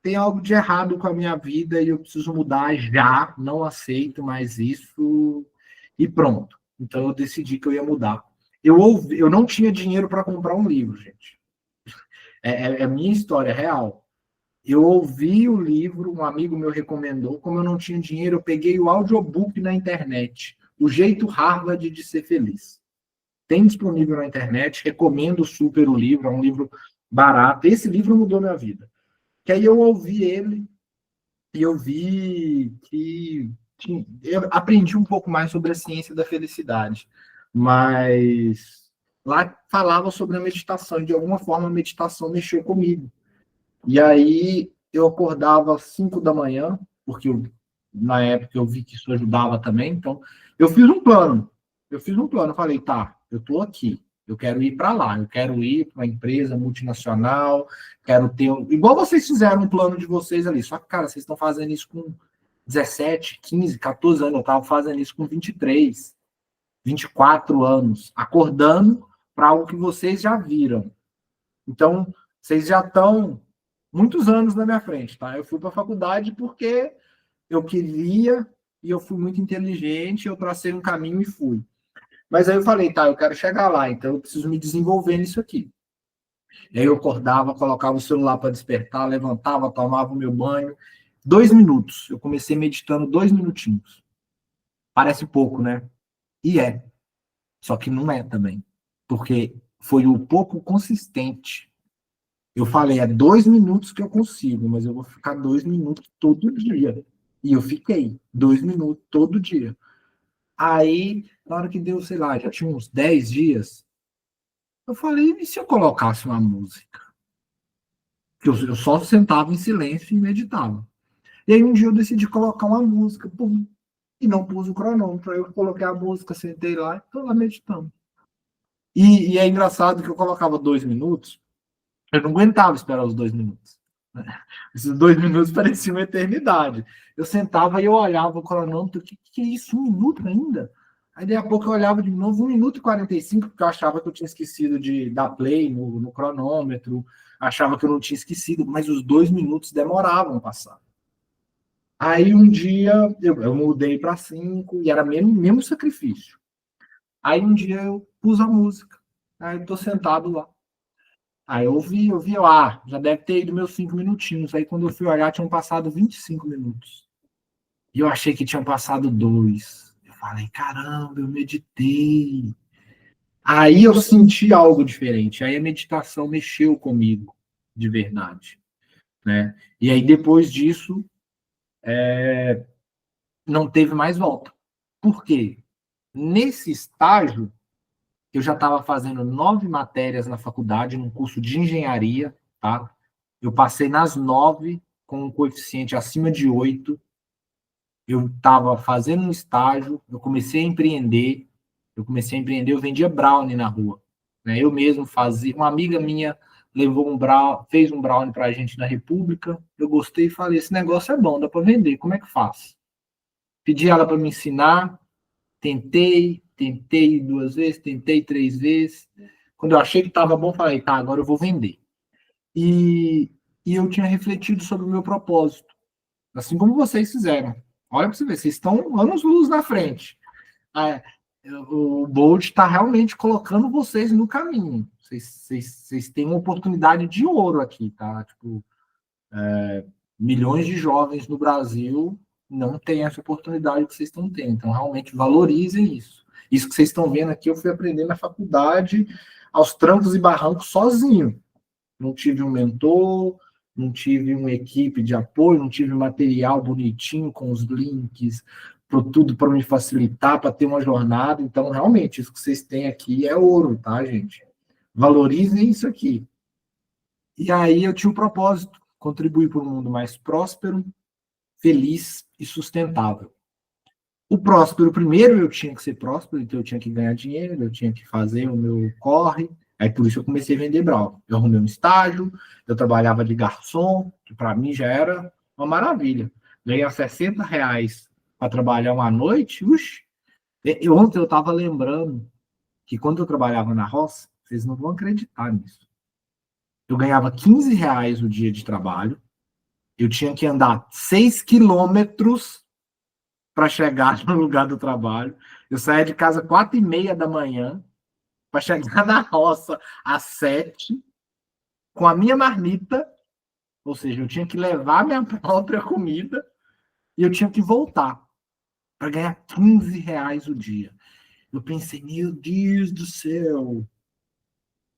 tem algo de errado com a minha vida e eu preciso mudar já, não aceito mais isso, e pronto. Então eu decidi que eu ia mudar. Eu não tinha dinheiro para comprar um livro, gente. É a minha história real. Eu ouvi o livro, um amigo meu recomendou, como eu não tinha dinheiro, eu peguei o audiobook na internet, O Jeito Harvard de Ser Feliz. Tem disponível na internet, recomendo super o livro, é um livro barato. Esse livro mudou minha vida. Que aí eu ouvi ele e eu vi que eu aprendi um pouco mais sobre a ciência da felicidade, mas lá falava sobre a meditação, e de alguma forma a meditação mexeu comigo. E aí eu acordava às 5 da manhã, porque na época eu vi que isso ajudava também, então eu fiz um plano. Eu falei, tá, eu estou aqui, eu quero ir para lá, eu quero ir para uma empresa multinacional, quero ter. Igual vocês fizeram um plano de vocês ali, só que, cara, vocês estão fazendo isso com 17, 15, 14 anos, eu estava fazendo isso com 23, 24 anos, acordando para algo que vocês já viram. Então, vocês já estão muitos anos na minha frente, tá? Eu fui para a faculdade porque eu queria e eu fui muito inteligente, eu tracei um caminho e fui. Mas aí eu falei, tá, eu quero chegar lá, então eu preciso me desenvolver nisso aqui. E aí eu acordava, colocava o celular para despertar, levantava, tomava o meu banho. 2 minutos. Eu comecei meditando 2 minutinhos. Parece pouco, né? E é. Só que não é também. Porque foi um pouco consistente. Eu falei, é 2 minutos que eu consigo, mas eu vou ficar 2 minutos todo dia. E eu fiquei 2 minutos todo dia. Aí, na hora que deu, sei lá, já tinha uns 10 dias, eu falei, e se eu colocasse uma música? Eu só sentava em silêncio e meditava. E aí um dia eu decidi colocar uma música, pum, e não pus o cronômetro. Aí eu coloquei a música, sentei lá e estou lá meditando. E é engraçado que eu colocava 2 minutos, eu não aguentava esperar os 2 minutos. Esses 2 minutos pareciam uma eternidade. Eu sentava e eu olhava o cronômetro, que é isso, 1 minuto ainda? Aí, daí a pouco, eu olhava de novo, 1 minuto e 45, porque eu achava que eu tinha esquecido de dar play no cronômetro, achava que eu não tinha esquecido, mas os 2 minutos demoravam a passar. Aí, um dia, eu mudei para 5, e era mesmo sacrifício. Aí, um dia, eu pus a música. Aí, eu tô sentado lá. Aí, eu vi, já deve ter ido meus 5 minutinhos. Aí, quando eu fui olhar, tinham passado 25 minutos. E eu achei que tinham passado 2. Eu falei, caramba, eu meditei. Aí eu senti algo diferente. Aí a meditação mexeu comigo, de verdade. Né? E aí, depois disso, não teve mais volta. Por quê? Nesse estágio, eu já estava fazendo 9 matérias na faculdade, num curso de engenharia, tá? Eu passei nas 9 com um coeficiente acima de 8. Eu estava fazendo um estágio, eu comecei a empreender, eu vendia brownie na rua. Né? Eu mesmo fazia, uma amiga minha levou um brownie, fez um brownie para a gente na República, eu gostei e falei, esse negócio é bom, dá para vender, como é que faz? Pedi ela para me ensinar, tentei 2 vezes, tentei 3 vezes, quando eu achei que estava bom, falei, tá, agora eu vou vender. E eu tinha refletido sobre o meu propósito, assim como vocês fizeram. Olha para você ver, vocês estão anos-luz na frente. O Bolt está realmente colocando vocês no caminho. Vocês têm uma oportunidade de ouro aqui, tá? Tipo, milhões de jovens no Brasil não têm essa oportunidade que vocês estão tendo. Então, realmente, valorizem isso. Isso que vocês estão vendo aqui, eu fui aprender na faculdade, aos trancos e barrancos, sozinho. Não tive um mentor, não tive uma equipe de apoio, não tive material bonitinho com os links, tudo para me facilitar, para ter uma jornada. Então, realmente, isso que vocês têm aqui é ouro, tá, gente? Valorizem isso aqui. E aí eu tinha um propósito, contribuir para um mundo mais próspero, feliz e sustentável. O próspero, primeiro eu tinha que ser próspero, então eu tinha que ganhar dinheiro, eu tinha que fazer o meu corre. Aí por isso eu comecei a vender brownie. Eu arrumei um estágio, eu trabalhava de garçom, que para mim já era uma maravilha. Ganhar R$ 60 para trabalhar uma noite, ontem eu estava lembrando que quando eu trabalhava na roça, vocês não vão acreditar nisso. Eu ganhava R$ 15 o dia de trabalho, eu tinha que andar 6 quilômetros para chegar no lugar do trabalho. Eu saía de casa 4h30 da manhã para chegar na roça às 7, com a minha marmita, ou seja, eu tinha que levar minha própria comida e eu tinha que voltar para ganhar R$ 15 o dia. Eu pensei, meu Deus do céu,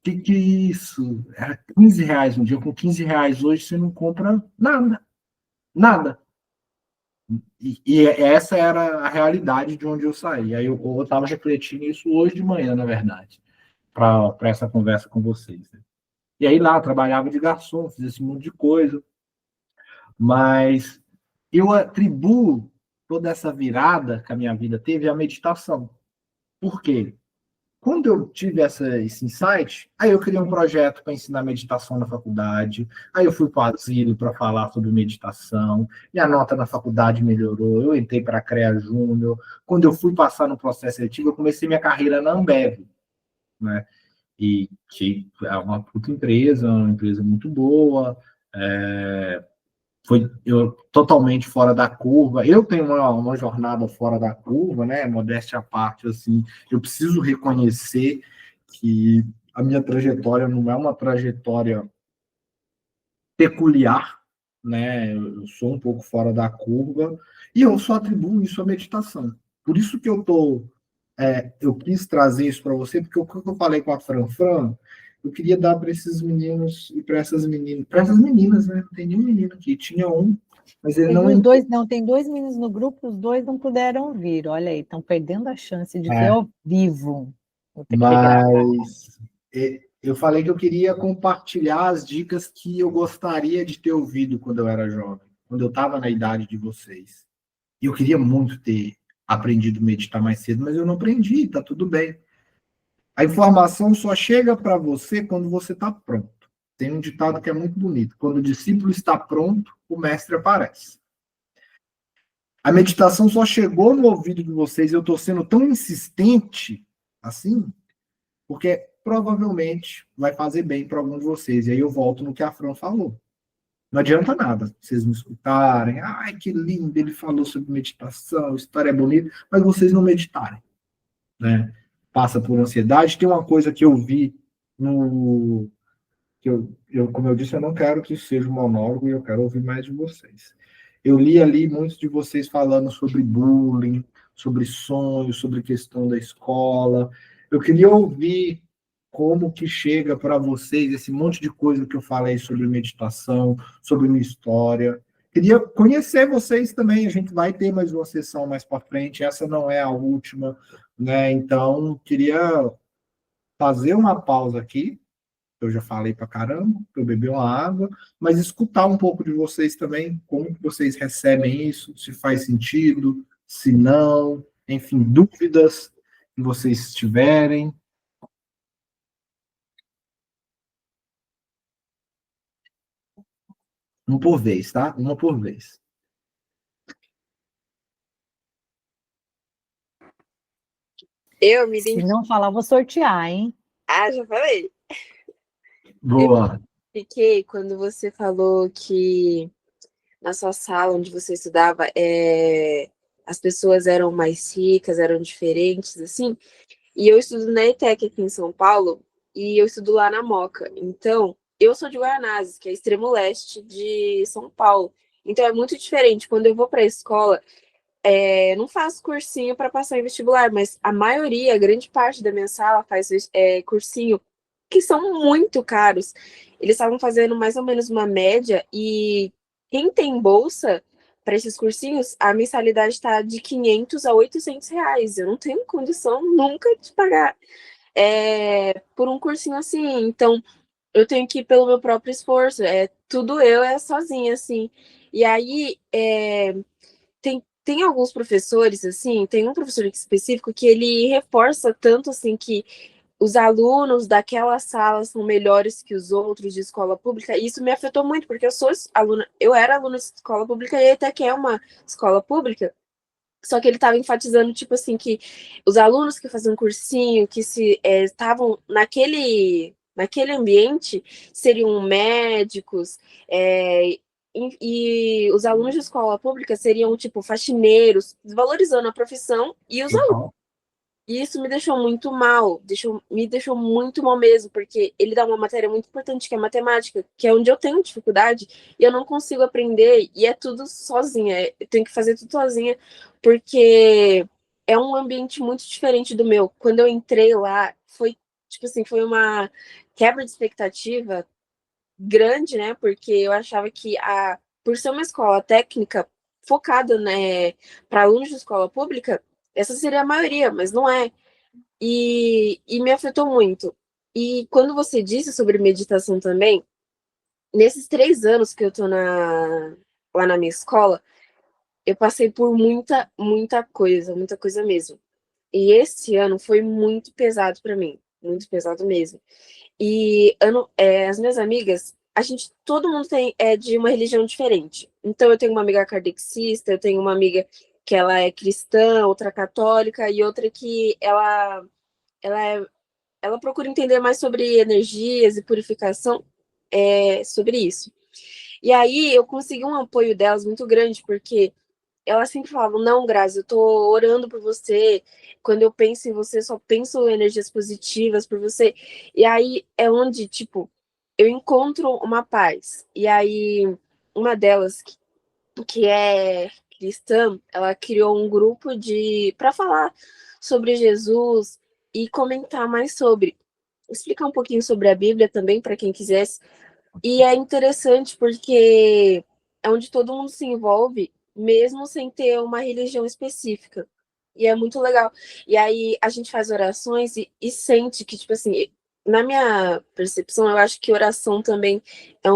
que é isso? Era R$ 15 um dia. Com R$ 15 hoje você não compra nada. Nada. E essa era a realidade de onde eu saí. Aí eu estava refletindo isso hoje de manhã, na verdade, para essa conversa com vocês. Né? E aí lá, trabalhava de garçom, fiz esse monte de coisa. Mas eu atribuo toda essa virada que a minha vida teve à meditação. Por quê? Quando eu tive esse insight, aí eu criei um projeto para ensinar meditação na faculdade, aí eu fui para o asilo para falar sobre meditação, minha nota na faculdade melhorou, eu entrei para a CREA Júnior, quando eu fui passar no processo seletivo, eu comecei minha carreira na Ambev, né? E que é uma puta empresa, uma empresa muito boa, foi totalmente fora da curva. Eu tenho uma jornada fora da curva, né? Modéstia à parte, assim, eu preciso reconhecer que a minha trajetória não é uma trajetória peculiar, né? Eu sou um pouco fora da curva e eu só atribuo isso à meditação. Por isso que eu quis trazer isso para você, porque o que eu falei com a Fran, eu queria dar para esses meninos e para essas meninas, né? Não tem nenhum menino aqui, tinha um, mas ele não entrou. Tem 2 meninos no grupo, os 2 não puderam vir. Olha aí, estão perdendo a chance de ver ao vivo. Vou ter que gravar. Mas eu falei que eu queria compartilhar as dicas que eu gostaria de ter ouvido quando eu era jovem, quando eu estava na idade de vocês. E eu queria muito ter aprendido a meditar mais cedo, mas eu não aprendi, tá tudo bem. A informação só chega para você quando você está pronto. Tem um ditado que é muito bonito. Quando o discípulo está pronto, o mestre aparece. A meditação só chegou no ouvido de vocês, eu estou sendo tão insistente assim, porque provavelmente vai fazer bem para algum de vocês. E aí eu volto no que a Fran falou. Não adianta nada vocês me escutarem. Ai, que lindo, ele falou sobre meditação, história é bonita, mas vocês não meditarem. Né? Passa por ansiedade. Tem uma coisa que eu vi no... como eu disse, eu não quero que isso seja um monólogo e eu quero ouvir mais de vocês. Eu li ali muitos de vocês falando sobre bullying, sobre sonhos, sobre questão da escola. Eu queria ouvir como que chega para vocês esse monte de coisa que eu falei sobre meditação, sobre minha história. Queria conhecer vocês também, a gente vai ter mais uma sessão mais para frente, essa não é a última, né? Então, queria fazer uma pausa aqui, eu já falei para caramba, eu beber uma água, mas escutar um pouco de vocês também, como que vocês recebem isso, se faz sentido, se não, enfim, dúvidas que vocês tiverem. Um por vez, tá? Uma por vez. Eu me Se não falar, vou sortear, hein? já falei. Boa. Fiquei quando você falou que na sua sala onde você estudava, as pessoas eram mais ricas, eram diferentes, assim. E eu estudo na ETEC aqui em São Paulo, e eu estudo lá na Moca. Então, eu sou de Guaianazes, que é extremo leste de São Paulo. Então é muito diferente. Quando eu vou para a escola, não faço cursinho para passar em vestibular, mas a maioria, a grande parte da minha sala faz cursinho, que são muito caros. Eles estavam fazendo mais ou menos uma média, e quem tem bolsa para esses cursinhos, a mensalidade está de 500 a 800 reais. Eu não tenho condição nunca de pagar por um cursinho assim. Então, eu tenho que ir pelo meu próprio esforço. Tudo eu sozinha, assim. E aí, tem alguns professores, assim, tem um professor específico que ele reforça tanto, assim, que os alunos daquela sala são melhores que os outros de escola pública, e isso me afetou muito, porque eu era aluna de escola pública, e até que é uma escola pública, só que ele estava enfatizando, tipo assim, que os alunos que faziam cursinho, que se estavam naquele ambiente, seriam médicos, e os alunos de escola pública seriam, tipo, faxineiros, desvalorizando a profissão e os alunos. Total. E isso me deixou muito mal, me deixou muito mal mesmo, porque ele dá uma matéria muito importante, que é matemática, que é onde eu tenho dificuldade, e eu não consigo aprender, e é tudo sozinha, eu tenho que fazer tudo sozinha, porque é um ambiente muito diferente do meu. Quando eu entrei lá, foi, tipo assim, foi uma quebra de expectativa grande, né, porque eu achava que, por ser uma escola técnica focada, né, para alunos de escola pública, essa seria a maioria, mas não é. E me afetou muito. E quando você disse sobre meditação também, nesses 3 anos que eu tô lá na minha escola, eu passei por muita coisa mesmo. E esse ano foi muito pesado para mim, muito pesado mesmo. E as minhas amigas, todo mundo é de uma religião diferente. Então eu tenho uma amiga kardecista, eu tenho uma amiga que ela é cristã, outra católica, e outra que ela procura entender mais sobre energias e purificação, sobre isso. E aí eu consegui um apoio delas muito grande, porque elas sempre falavam, não, Grazi, eu tô orando por você, quando eu penso em você, só penso em energias positivas por você. E aí é onde, tipo, eu encontro uma paz. E aí, uma delas, que é cristã, ela criou um grupo para falar sobre Jesus e comentar mais sobre, explicar um pouquinho sobre a Bíblia também, para quem quisesse. E é interessante porque é onde todo mundo se envolve, mesmo sem ter uma religião específica. E é muito legal. E aí a gente faz orações e sente que, tipo assim, na minha percepção, eu acho que oração também é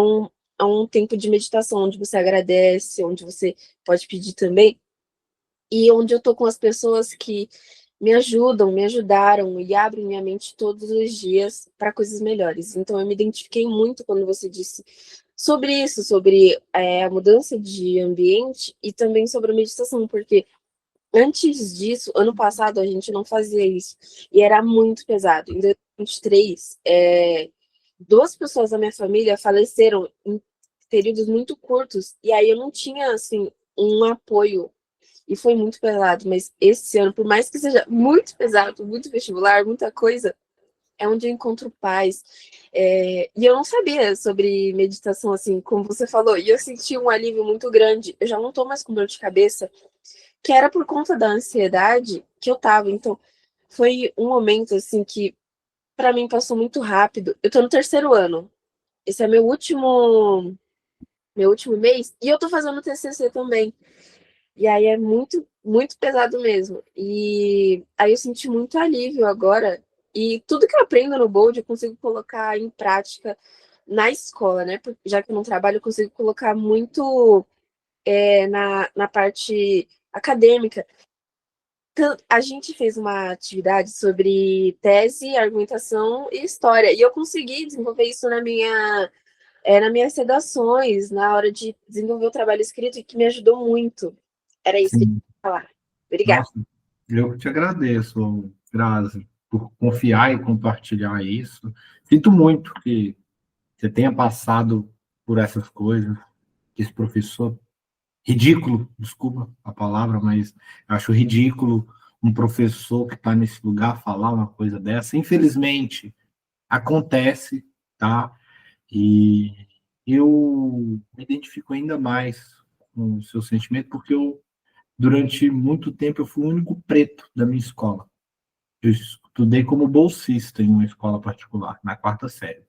um tempo de meditação, onde você agradece, onde você pode pedir também, e onde eu tô com as pessoas que me ajudam, me ajudaram e abrem minha mente todos os dias para coisas melhores. Então, eu me identifiquei muito quando você disse sobre isso, sobre a mudança de ambiente e também sobre a meditação, porque antes disso, ano passado, a gente não fazia isso e era muito pesado. Em 2023, 2 pessoas da minha família faleceram em períodos muito curtos, e aí eu não tinha, assim, um apoio, e foi muito pesado. Mas esse ano, por mais que seja muito pesado, muito vestibular, muita coisa, é onde eu encontro paz. E eu não sabia sobre meditação, assim, como você falou, e eu senti um alívio muito grande. Eu já não tô mais com dor de cabeça, que era por conta da ansiedade que eu tava. Então, foi um momento, assim, que para mim passou muito rápido. Eu tô no 3º ano. Esse é meu último mês, e eu tô fazendo TCC também. E aí é muito, muito pesado mesmo. E aí eu senti muito alívio agora. E tudo que eu aprendo no Bold eu consigo colocar em prática na escola, né? Já que eu não trabalho, eu consigo colocar muito na parte acadêmica. A gente fez uma atividade sobre tese, argumentação e história. E eu consegui desenvolver isso nas minhas redações, na hora de desenvolver o trabalho escrito, e que me ajudou muito. Era isso que eu Sim. ia falar. Obrigada. Nossa, eu te agradeço, Grazi, por confiar e compartilhar isso. Sinto muito que você tenha passado por essas coisas, que esse professor ridículo, desculpa a palavra, mas eu acho ridículo um professor que está nesse lugar falar uma coisa dessa. Infelizmente, acontece, tá? E eu me identifico ainda mais com o seu sentimento, porque durante muito tempo, eu fui o único preto da minha escola. Eu estudei como bolsista em uma escola particular, na 4ª série.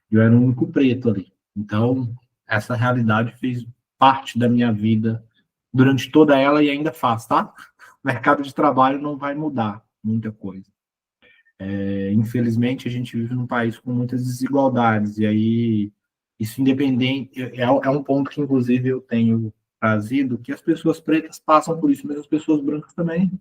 Eu era o único preto ali. Então, essa realidade fez parte da minha vida durante toda ela e ainda faz, tá? O mercado de trabalho não vai mudar muita coisa. Infelizmente, a gente vive num país com muitas desigualdades, e aí isso independente, é um ponto que, inclusive, eu tenho trazido, que as pessoas pretas passam por isso, mas as pessoas brancas também.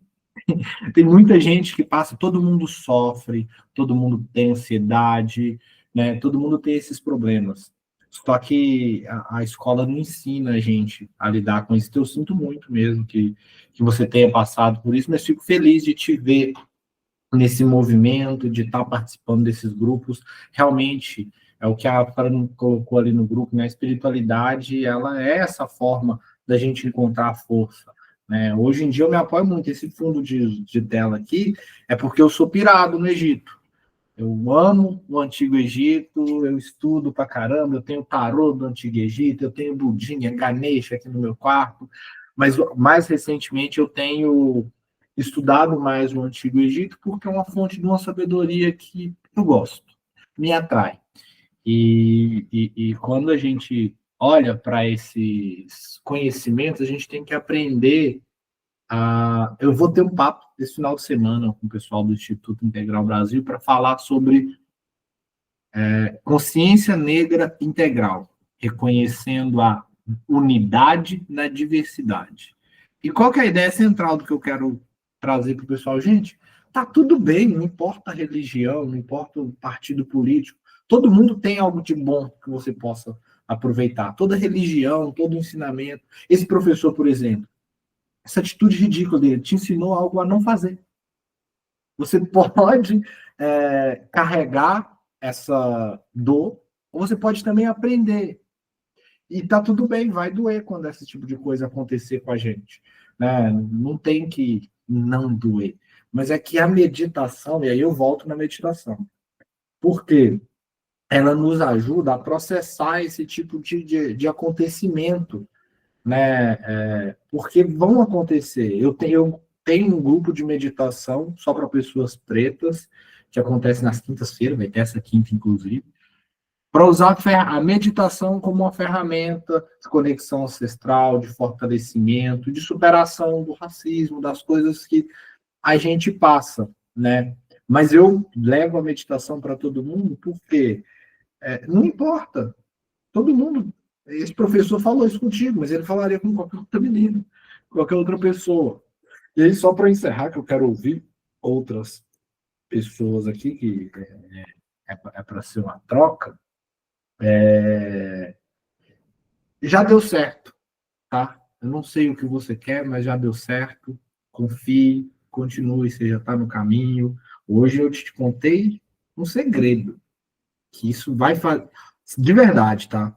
Tem muita gente que passa, todo mundo sofre, todo mundo tem ansiedade, né? Todo mundo tem esses problemas. Só que a escola não ensina a gente a lidar com isso. Então, eu sinto muito mesmo que você tenha passado por isso, mas fico feliz de te ver nesse movimento, de estar participando desses grupos. Realmente, é o que a Fran colocou ali no grupo, né? A espiritualidade, ela é essa forma da gente encontrar força, né? Hoje em dia eu me apoio muito. Esse fundo de tela aqui é porque eu sou pirado no Egito. Eu amo o Antigo Egito, eu estudo pra caramba, eu tenho tarô do Antigo Egito, eu tenho Budinha, Ganesha aqui no meu quarto, mas mais recentemente eu tenho estudado mais o Antigo Egito porque é uma fonte de uma sabedoria que eu gosto, me atrai. E quando a gente olha para esses conhecimentos, a gente tem que aprender a... Eu vou ter um papo esse final de semana com o pessoal do Instituto Integral Brasil para falar sobre consciência negra integral, reconhecendo a unidade na diversidade. E qual que é a ideia central do que eu quero trazer para o pessoal? Gente, tá tudo bem, não importa a religião, não importa o partido político, todo mundo tem algo de bom que você possa aproveitar. Toda religião, todo ensinamento. Esse professor, por exemplo, essa atitude ridícula dele te ensinou algo a não fazer. Você pode carregar essa dor, ou você pode também aprender. E tá tudo bem, vai doer quando esse tipo de coisa acontecer com a gente, né? Não tem que não doer. Mas é que a meditação, e aí eu volto na meditação, porque ela nos ajuda a processar esse tipo de acontecimento, né? Porque vão acontecer. Eu tenho um grupo de meditação só para pessoas pretas, que acontece nas quintas-feiras, vai ter essa quinta, inclusive, para usar a meditação como uma ferramenta de conexão ancestral, de fortalecimento, de superação do racismo, das coisas que a gente passa, né? Mas eu levo a meditação para todo mundo porque não importa, todo mundo. Esse professor falou isso contigo, mas ele falaria com qualquer outra menina, qualquer outra pessoa. E aí, só para encerrar, que eu quero ouvir outras pessoas aqui, que é para ser uma troca, já deu certo, tá? Eu não sei o que você quer, mas já deu certo. Confie, continue, você já está no caminho. Hoje eu te contei um segredo, que isso vai fazer... De verdade, tá?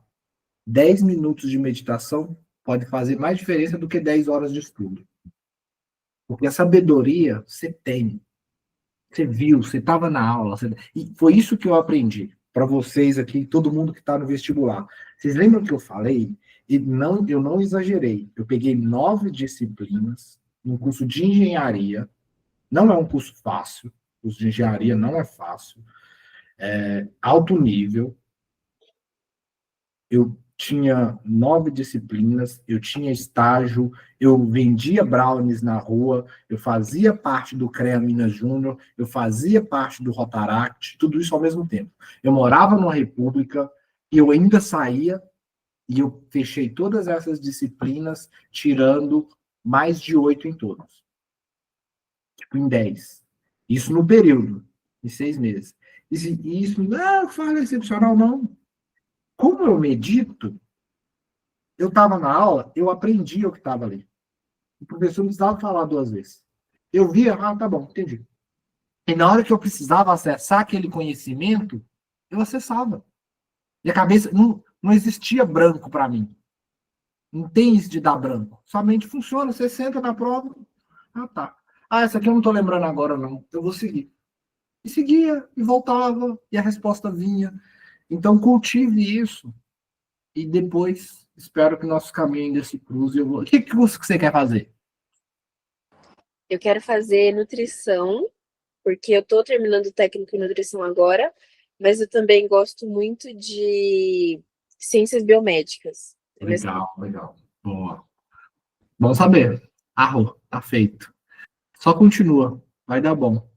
10 minutos de meditação pode fazer mais diferença do que 10 horas de estudo. Porque a sabedoria você tem. Você viu, você estava na aula. E foi isso que eu aprendi para vocês aqui, todo mundo que está no vestibular. Vocês lembram que eu falei? E não, eu não exagerei. Eu peguei 9 disciplinas no curso de engenharia. Não é um curso fácil. O curso de engenharia não é fácil. Alto nível. Eu tinha 9 disciplinas, eu tinha estágio, eu vendia brownies na rua, eu fazia parte do CREA Minas Júnior, eu fazia parte do Rotaract, tudo isso ao mesmo tempo. Eu morava numa república, e eu ainda saía, e eu fechei todas essas disciplinas, tirando mais de 8 em todas. Tipo, em 10. Isso no período, em 6 meses. E isso não fala excepcional, não. Como eu medito, eu estava na aula, eu aprendi o que estava ali. O professor não precisava falar 2 vezes. Eu via, tá bom, entendi. E na hora que eu precisava acessar aquele conhecimento, eu acessava. E a cabeça, não existia branco para mim. Não tem isso de dar branco. Somente funciona, você senta na prova, tá. Essa aqui eu não estou lembrando agora, não. Eu vou seguir. E seguia, e voltava, e a resposta vinha. Então, cultive isso. E depois espero que nosso caminho ainda se cruze. O que curso que você quer fazer? Eu quero fazer nutrição, porque eu estou terminando o técnico em nutrição agora, mas eu também gosto muito de ciências biomédicas. Legal, legal. Boa. Bom saber. Arro, tá feito. Só continua, vai dar bom.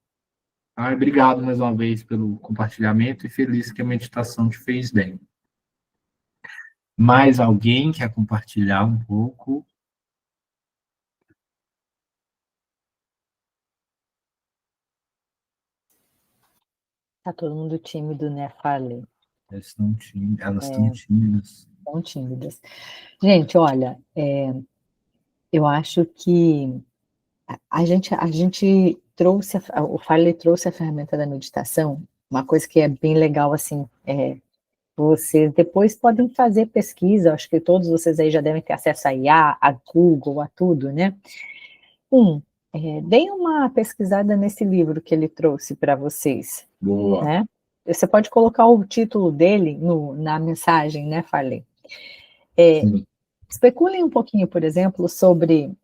Obrigado mais uma vez pelo compartilhamento e feliz que a meditação te fez bem. Mais alguém quer compartilhar um pouco? Tá todo mundo tímido, né, Farley? Elas estão tímidas. Estão tímidas. Gente, olha, eu acho que a gente trouxe, o Farley trouxe a ferramenta da meditação, uma coisa que é bem legal, assim, vocês depois podem fazer pesquisa, acho que todos vocês aí já devem ter acesso a IA, a Google, a tudo, né? Deem uma pesquisada nesse livro que ele trouxe para vocês. Boa. Né? Você pode colocar o título dele na mensagem, né, Farley? Especulem um pouquinho, por exemplo, sobre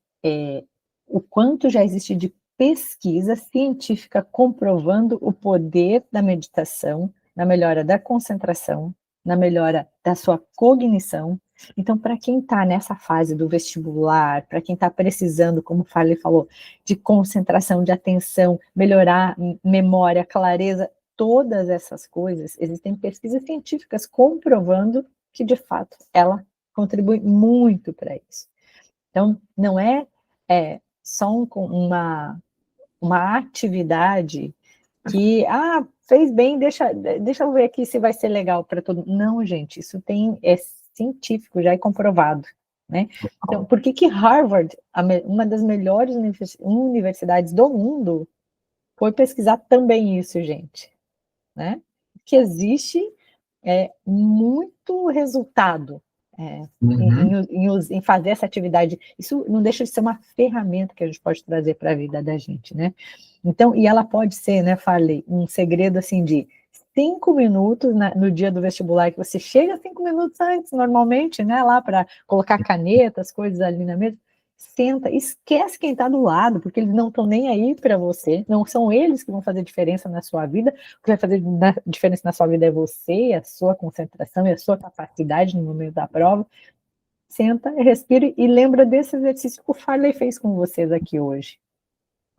o quanto já existe de pesquisa científica comprovando o poder da meditação na melhora da concentração, na melhora da sua cognição. Então, para quem está nessa fase do vestibular, para quem está precisando, como o Farley falou, de concentração, de atenção, melhorar memória, clareza, todas essas coisas, existem pesquisas científicas comprovando que, de fato, ela contribui muito para isso. Então, não é só uma atividade que, fez bem, deixa eu ver aqui se vai ser legal para todo mundo. Não, gente, isso é científico, já é comprovado. Né? Então, por que Harvard, uma das melhores universidades do mundo, foi pesquisar também isso, gente? Né? Que existe muito resultado em fazer essa atividade. Isso não deixa de ser uma ferramenta que a gente pode trazer para a vida da gente, né? Então, e ela pode ser, né, Farley, um segredo assim de 5 minutos no dia do vestibular, que você chega 5 minutos antes, normalmente, né, lá para colocar caneta, as coisas ali na mesa, senta, esquece quem está do lado, porque eles não estão nem aí para você, não são eles que vão fazer diferença na sua vida, o que vai fazer diferença na sua vida é você, a sua concentração e a sua capacidade no momento da prova. Senta, respira e lembra desse exercício que o Farley fez com vocês aqui hoje.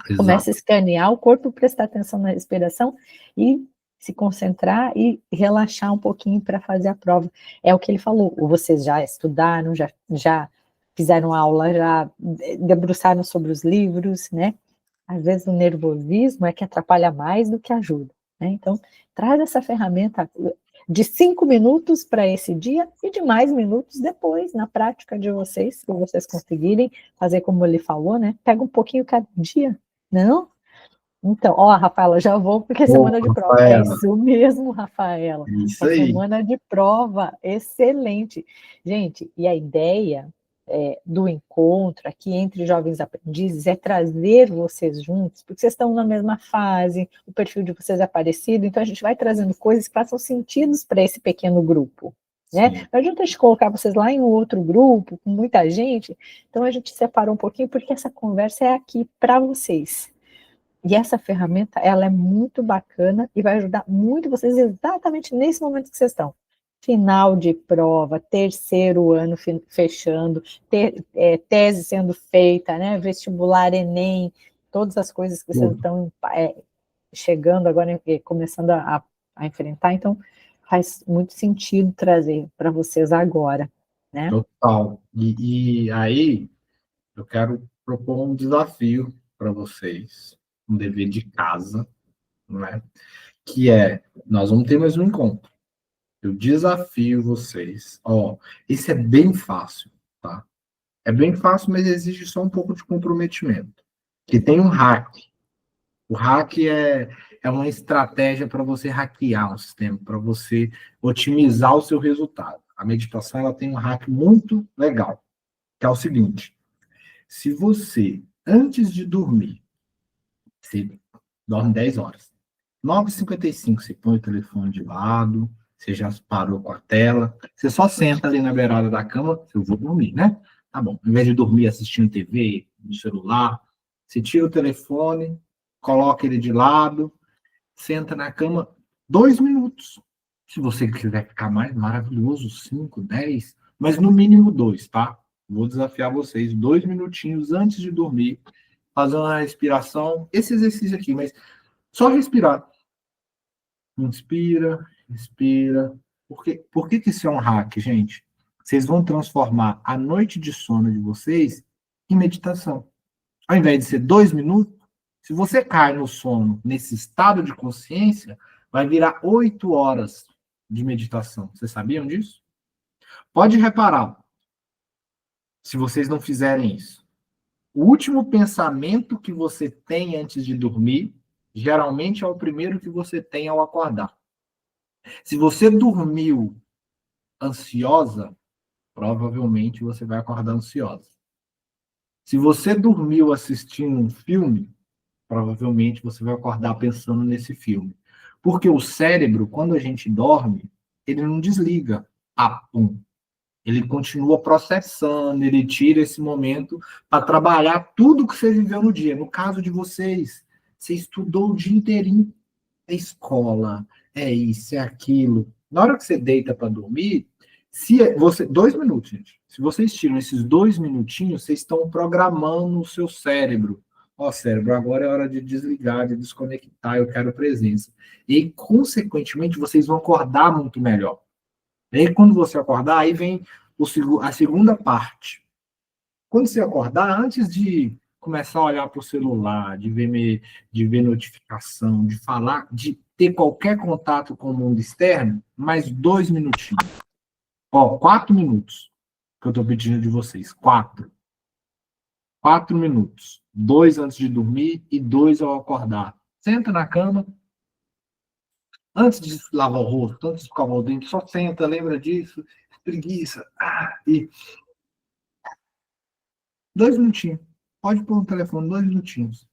Exato. Começa a escanear o corpo, prestar atenção na respiração e se concentrar e relaxar um pouquinho para fazer a prova. É o que ele falou, vocês já estudaram, já fizeram aula, já debruçaram sobre os livros, né? Às vezes o nervosismo é que atrapalha mais do que ajuda, né? Então, traz essa ferramenta de 5 minutos para esse dia e de mais minutos depois, na prática de vocês, se vocês conseguirem fazer como ele falou, né? Pega um pouquinho cada dia, não? Então, Rafaela, já vou porque é semana de prova. Rafaela. É isso mesmo, Rafaela. Isso aí. Semana de prova, excelente. Gente, e a ideia do encontro aqui entre jovens aprendizes é trazer vocês juntos, porque vocês estão na mesma fase, o perfil de vocês é parecido, então a gente vai trazendo coisas que façam sentido para esse pequeno grupo. Né? Não adianta a gente colocar vocês lá em um outro grupo, com muita gente, então a gente separa um pouquinho, porque essa conversa é aqui para vocês. E essa ferramenta, ela é muito bacana e vai ajudar muito vocês exatamente nesse momento que vocês estão. Final de prova, terceiro ano fechando, tese sendo feita, né? Vestibular, Enem, todas as coisas que vocês estão chegando agora, começando a enfrentar. Então, faz muito sentido trazer para vocês agora, né? Total. E aí, eu quero propor um desafio para vocês, um dever de casa, né? Que nós vamos ter mais um encontro. Eu desafio vocês. Esse é bem fácil, tá? É bem fácil, mas exige só um pouco de comprometimento. Que tem um hack. O hack é uma estratégia para você hackear um sistema, para você otimizar o seu resultado. A meditação ela tem um hack muito legal, que é o seguinte: se você, antes de dormir, você dorme 10 horas, 9h55 você põe o telefone de lado, Você já parou com a tela. Você só senta ali na beirada da cama. Eu vou dormir, né? Tá bom. Ao invés de dormir assistindo TV, no celular, você tira o telefone, coloca ele de lado, senta na cama 2 minutos. Se você quiser ficar mais, maravilhoso, 5, 10, mas no mínimo 2, tá? Vou desafiar vocês, 2 minutinhos antes de dormir, fazer uma respiração, esse exercício aqui, mas só respirar. Inspira, expira. Por que isso é um hack, gente? Vocês vão transformar a noite de sono de vocês em meditação. Ao invés de ser 2 minutos, se você cai no sono nesse estado de consciência, vai virar 8 horas de meditação. Vocês sabiam disso? Pode reparar, se vocês não fizerem isso. O último pensamento que você tem antes de dormir, geralmente é o primeiro que você tem ao acordar. Se você dormiu ansiosa, provavelmente você vai acordar ansiosa. Se você dormiu assistindo um filme, provavelmente você vai acordar pensando nesse filme. Porque o cérebro, quando a gente dorme, ele não desliga. Pum. Ele continua processando, ele tira esse momento para trabalhar tudo que você viveu no dia. No caso de vocês, você estudou o dia inteirinho. É escola, é isso, é aquilo. Na hora que você deita para dormir, se você 2 minutos, gente. Se vocês tiram esses 2 minutinhos, vocês estão programando o seu cérebro. Ó, cérebro, agora é hora de desligar, de desconectar, eu quero presença. E, consequentemente, vocês vão acordar muito melhor. E aí, quando você acordar, aí vem a segunda parte. Quando você acordar, antes de começar a olhar para o celular, de ver notificação, de falar, de ter qualquer contato com o mundo externo, mais 2 minutinhos. Ó, 4 minutos que eu estou pedindo de vocês. 4 minutos. 2 antes de dormir e 2 ao acordar. Senta na cama. Antes de lavar o rosto, antes de escovar o dente, só senta, lembra disso? Preguiça. E 2 minutinhos. Pode pôr no telefone, 2 minutinhos.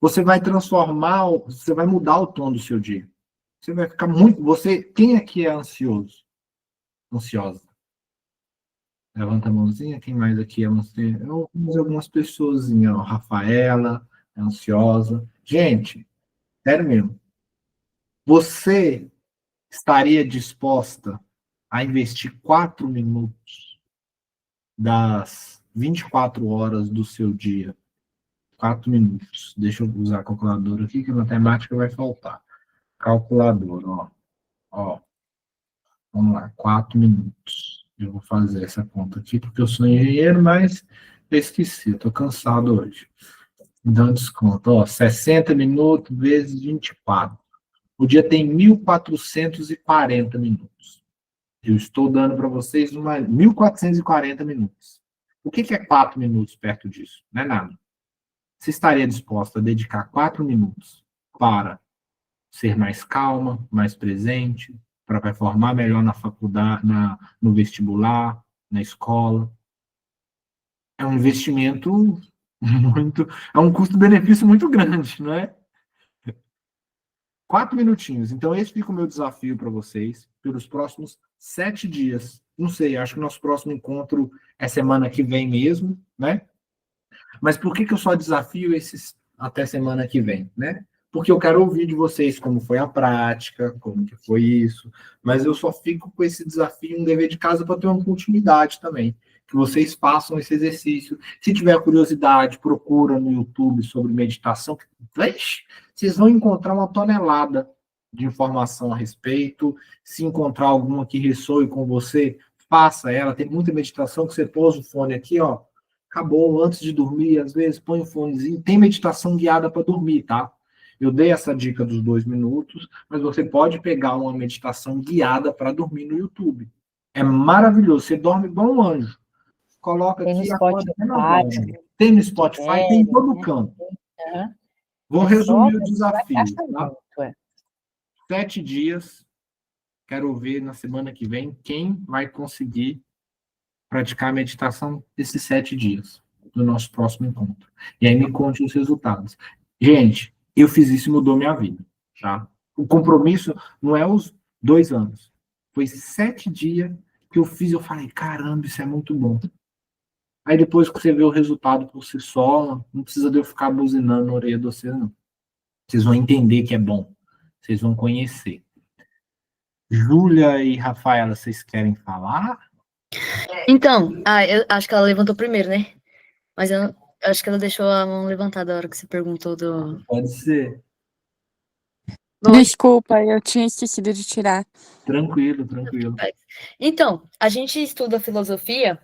Você vai transformar, você vai mudar o tom do seu dia. Você vai ficar muito... Quem aqui é ansioso? Ansiosa? Levanta a mãozinha. Quem mais aqui é ansioso? Eu uso algumas pessoas, ó. Rafaela é ansiosa. Gente, sério mesmo. Você estaria disposta a investir 4 minutos das 24 horas do seu dia? 4 minutos. Deixa eu usar a calculadora aqui, que a matemática vai faltar. Calculadora, ó. Vamos lá, 4 minutos. Eu vou fazer essa conta aqui, porque eu sou engenheiro, mas eu esqueci, eu tô cansado hoje. Dando desconto, ó, 60 minutos vezes 24. O dia tem 1.440 minutos. Eu estou dando para vocês 1.440 minutos. O que é 4 minutos perto disso? Não é nada. Você estaria disposta a dedicar 4 minutos para ser mais calma, mais presente, para performar melhor na faculdade, no vestibular, na escola? É um investimento muito... É um custo-benefício muito grande, não é? 4 minutinhos. Então, esse fica o meu desafio para vocês pelos próximos 7 dias. Não sei, acho que o nosso próximo encontro é semana que vem mesmo, né? Mas por que eu só desafio esses até semana que vem, né? Porque eu quero ouvir de vocês como foi a prática, como que foi isso, mas eu só fico com esse desafio, um dever de casa para ter uma continuidade também, que vocês façam esse exercício. Se tiver curiosidade, procura no YouTube sobre meditação, vocês vão encontrar uma tonelada de informação a respeito. Se encontrar alguma que ressoe com você, faça ela. Tem muita meditação que você pôs o fone aqui, ó, acabou, antes de dormir, às vezes põe o fonezinho. Tem meditação guiada para dormir, tá? Eu dei essa dica dos 2 minutos, mas você pode pegar uma meditação guiada para dormir no YouTube. É maravilhoso, você dorme igual um anjo. Coloca Tem no aqui, Spotify. tem no Spotify, tem em todo canto. Vou resumir o desafio. Tá? 7 dias. Quero ver na semana que vem quem vai conseguir praticar a meditação desses 7 dias do nosso próximo encontro. E aí me conte os resultados. Gente, eu fiz isso e mudou minha vida, tá? O compromisso não é os 2 anos. Foi 7 dias que eu fiz, eu falei, caramba, isso é muito bom. Aí depois que você vê o resultado por si só, não precisa de eu ficar buzinando na orelha de vocês, não. Vocês vão entender que é bom. Vocês vão conhecer. Júlia e Rafaela, vocês querem falar? Então, eu acho que ela levantou primeiro, né? Mas eu acho que ela deixou a mão levantada a hora que você perguntou do. Pode ser. Desculpa, eu tinha esquecido de tirar. Tranquilo, tranquilo. Então, a gente estuda filosofia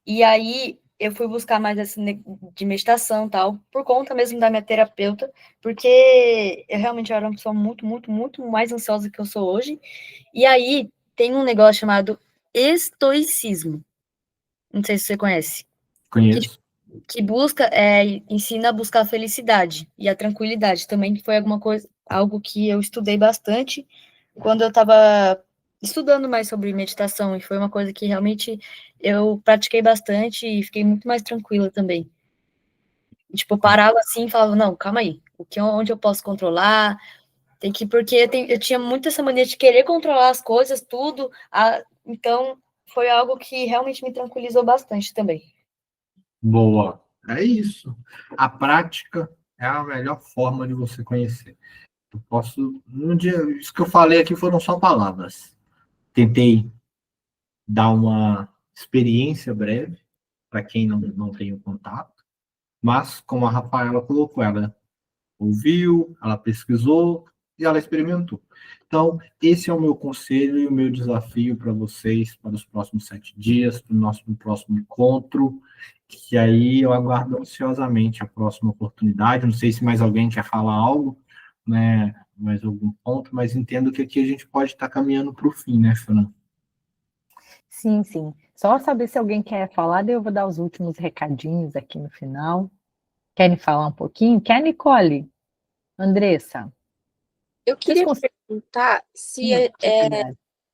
e aí eu fui buscar mais essa de meditação e tal, por conta mesmo da minha terapeuta, porque eu realmente era uma pessoa muito, muito, muito mais ansiosa que eu sou hoje. E aí tem um negócio chamado estoicismo. Não sei se você conhece. Conheço. Que busca, ensina a buscar a felicidade e a tranquilidade também, que foi algo que eu estudei bastante quando eu estava estudando mais sobre meditação, e foi uma coisa que realmente eu pratiquei bastante e fiquei muito mais tranquila também. Tipo, eu parava assim e falava, não, calma aí, onde eu posso controlar, porque eu tinha muito essa mania de querer controlar as coisas, tudo, então foi algo que realmente me tranquilizou bastante também. Boa. É isso. A prática é a melhor forma de você conhecer. Eu posso. Isso que eu falei aqui foram só palavras. Tentei dar uma experiência breve para quem não tem o contato, mas, como a Rafaela colocou, ela ouviu, ela pesquisou e ela experimentou. Então, esse é o meu conselho e o meu desafio para vocês para os próximos 7 dias, para o nosso próximo encontro, que aí eu aguardo ansiosamente a próxima oportunidade. Não sei se mais alguém quer falar algo, né, mais algum ponto, mas entendo que aqui a gente pode estar caminhando para o fim, né, Fran? Sim, sim. Só saber se alguém quer falar, daí eu vou dar os últimos recadinhos aqui no final. Querem falar um pouquinho? Quer, Nicole? Andressa? Eu queria perguntar se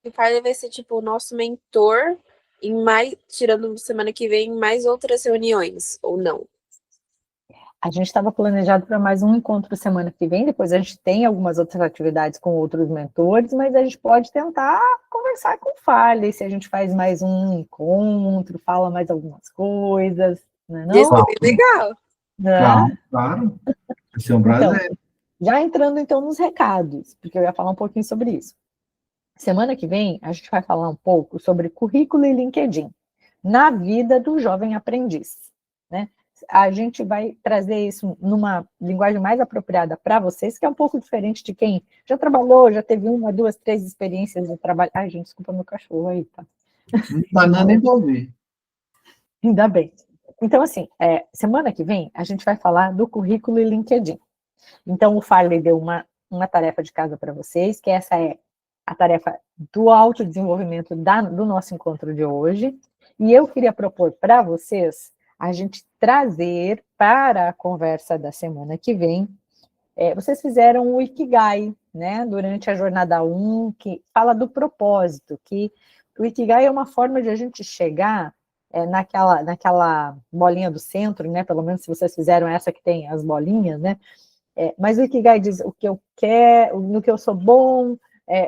o Farley vai ser tipo o nosso mentor em mais, tirando semana que vem, mais outras reuniões, ou não? A gente estava planejado para mais um encontro semana que vem, depois a gente tem algumas outras atividades com outros mentores, mas a gente pode tentar conversar com o Farley, se a gente faz mais um encontro, fala mais algumas coisas, não é não? Isso é bem legal. Claro. Vai ser um Então, prazer. já entrando então nos recados, porque eu ia falar um pouquinho sobre isso. Semana que vem, a gente vai falar um pouco sobre currículo e LinkedIn na vida do jovem aprendiz, né? A gente vai trazer isso numa linguagem mais apropriada para vocês, que é um pouco diferente de quem já trabalhou, já teve 1, 2, 3 experiências de trabalho. Ai, gente, desculpa meu cachorro aí, tá? Não dá nada nem para ouvir. Ainda bem. Então, assim, semana que vem, a gente vai falar do currículo e LinkedIn. Então, o Farley deu uma tarefa de casa para vocês, que essa é a tarefa do autodesenvolvimento do nosso encontro de hoje. E eu queria propor para vocês a gente trazer para a conversa da semana que vem. Vocês fizeram o Ikigai, né, durante a jornada 1, que fala do propósito, que o Ikigai é uma forma de a gente chegar naquela bolinha do centro, né, pelo menos se vocês fizeram essa que tem as bolinhas, né, mas o Ikigai diz o que eu quero, no que eu sou bom,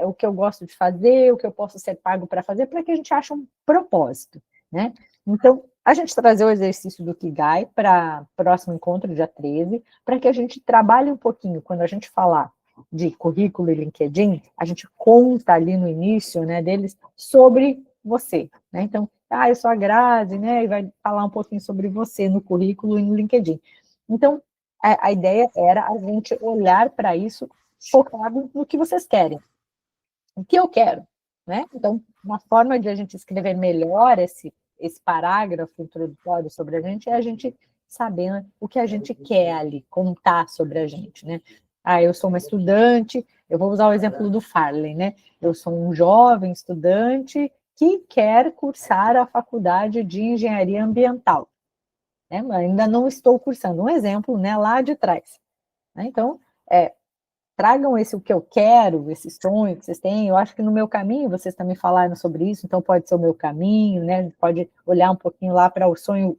o que eu gosto de fazer, o que eu posso ser pago para fazer, para que a gente ache um propósito, né? Então, a gente trazer o exercício do Ikigai para o próximo encontro, dia 13, para que a gente trabalhe um pouquinho, quando a gente falar de currículo e LinkedIn, a gente conta ali no início, né, deles sobre você, né? Então, eu sou a Grazi, né, e vai falar um pouquinho sobre você no currículo e no LinkedIn. Então, a ideia era a gente olhar para isso focado no que vocês querem. O que eu quero, né? Então, uma forma de a gente escrever melhor esse parágrafo introdutório sobre a gente é a gente saber o que a gente quer ali, contar sobre a gente, né? Eu sou uma estudante, eu vou usar o exemplo do Farley, né? Eu sou um jovem estudante que quer cursar a faculdade de engenharia ambiental. Né? Ainda não estou cursando, um exemplo, né, lá de trás. Né? Então, tragam o que eu quero, esse sonho que vocês têm. Eu acho que no meu caminho, vocês também falaram sobre isso, então pode ser o meu caminho, né? A gente pode olhar um pouquinho lá para o sonho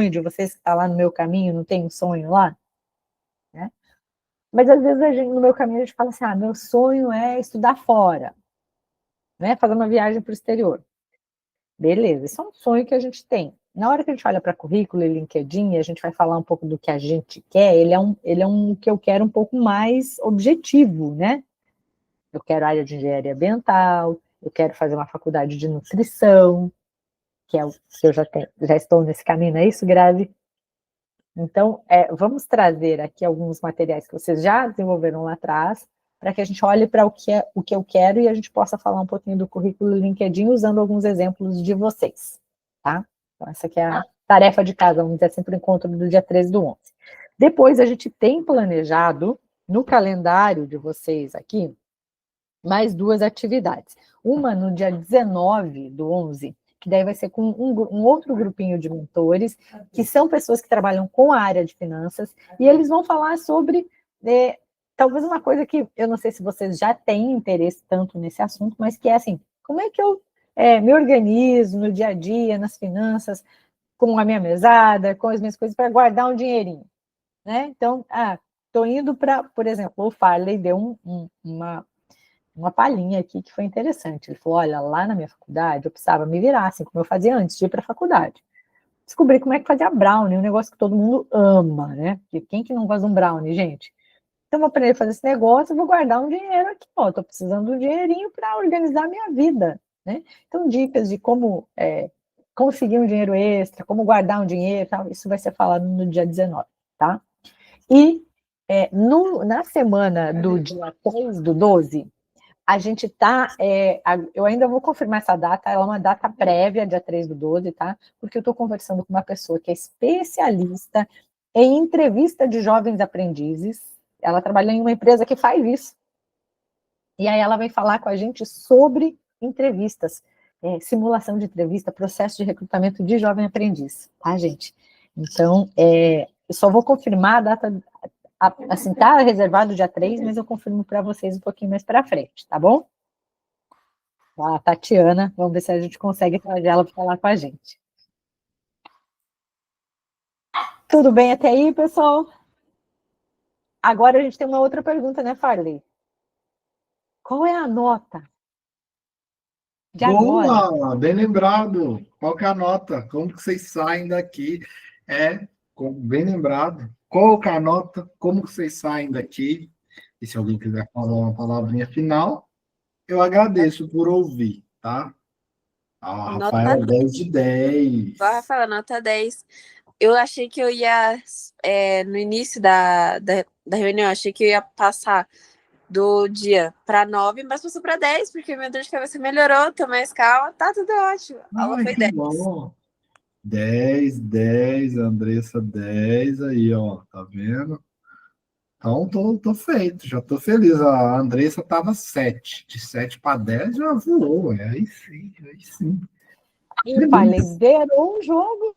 de vocês que está lá no meu caminho, não tem um sonho lá? Né? Mas às vezes no meu caminho a gente fala assim, meu sonho é estudar fora. né? Fazer uma viagem para o exterior. Beleza, isso é um sonho que a gente tem. Na hora que a gente olha para currículo e LinkedIn, a gente vai falar um pouco do que a gente quer, ele é um que eu quero um pouco mais objetivo, né? Eu quero área de engenharia ambiental, eu quero fazer uma faculdade de nutrição, que é o que eu já estou nesse caminho, não é isso, Grazi? Então, vamos trazer aqui alguns materiais que vocês já desenvolveram lá atrás, para que a gente olhe para o que eu quero e a gente possa falar um pouquinho do currículo LinkedIn usando alguns exemplos de vocês, tá? Então, essa aqui é a tarefa de casa, vamos dizer assim, para o encontro do dia 13 do 11. Depois, a gente tem planejado, no calendário de vocês aqui, mais 2 atividades. Uma no dia 19 do 11, que daí vai ser com um outro grupinho de mentores, que são pessoas que trabalham com a área de finanças, e eles vão falar sobre, talvez uma coisa que eu não sei se vocês já têm interesse tanto nesse assunto, mas que é assim, como é que eu me organizo no dia a dia, nas finanças, com a minha mesada, com as minhas coisas, para guardar um dinheirinho, né? Então, estou indo para, por exemplo, o Farley deu uma palhinha aqui que foi interessante. Ele falou, olha, lá na minha faculdade eu precisava me virar, assim como eu fazia antes de ir para a faculdade. Descobri como é que fazia brownie, um negócio que todo mundo ama, né? Porque quem que não gosta de um brownie, gente? Então, vou aprender a fazer esse negócio, vou guardar um dinheiro aqui, ó, estou precisando de um dinheirinho para organizar a minha vida, né? Então, dicas de como conseguir um dinheiro extra, como guardar um dinheiro, tal, isso vai ser falado no dia 19, tá? E na semana do dia 3 do 12, a gente está, eu ainda vou confirmar essa data, ela é uma data prévia, dia 3 do 12, tá? Porque eu estou conversando com uma pessoa que é especialista em entrevista de jovens aprendizes, ela trabalha em uma empresa que faz isso, e aí ela vai falar com a gente sobre entrevistas, simulação de entrevista, processo de recrutamento de jovem aprendiz, tá, gente? Então, eu só vou confirmar a data, assim, tá reservado dia 3, mas eu confirmo para vocês um pouquinho mais para frente, tá bom? A Tatiana, vamos ver se a gente consegue trazer ela para falar com a gente. Tudo bem até aí, pessoal? Agora a gente tem uma outra pergunta, né, Farley? Qual é a nota de agora? Boa, bem lembrado. Qual que é a nota? Como que vocês saem daqui? Bem lembrado. Qual que é a nota? Como que vocês saem daqui? E se alguém quiser falar uma palavrinha final, eu agradeço por ouvir, tá? A Nota Rafaela, 10 de 10. Rafaela, nota 10. Eu achei que eu ia, no início da reunião, eu achei que eu ia passar do dia para 9, mas passou para 10, porque minha dor de cabeça melhorou, tô mais calma, tá tudo ótimo. A aula Ai, foi que 10. bom. 10, 10, Andressa 10, aí, ó, tá vendo? Então, tô feito, já tô feliz. A Andressa tava 7, de 7 para 10 já voou, aí sim, aí sim. E Farley, zerou um jogo.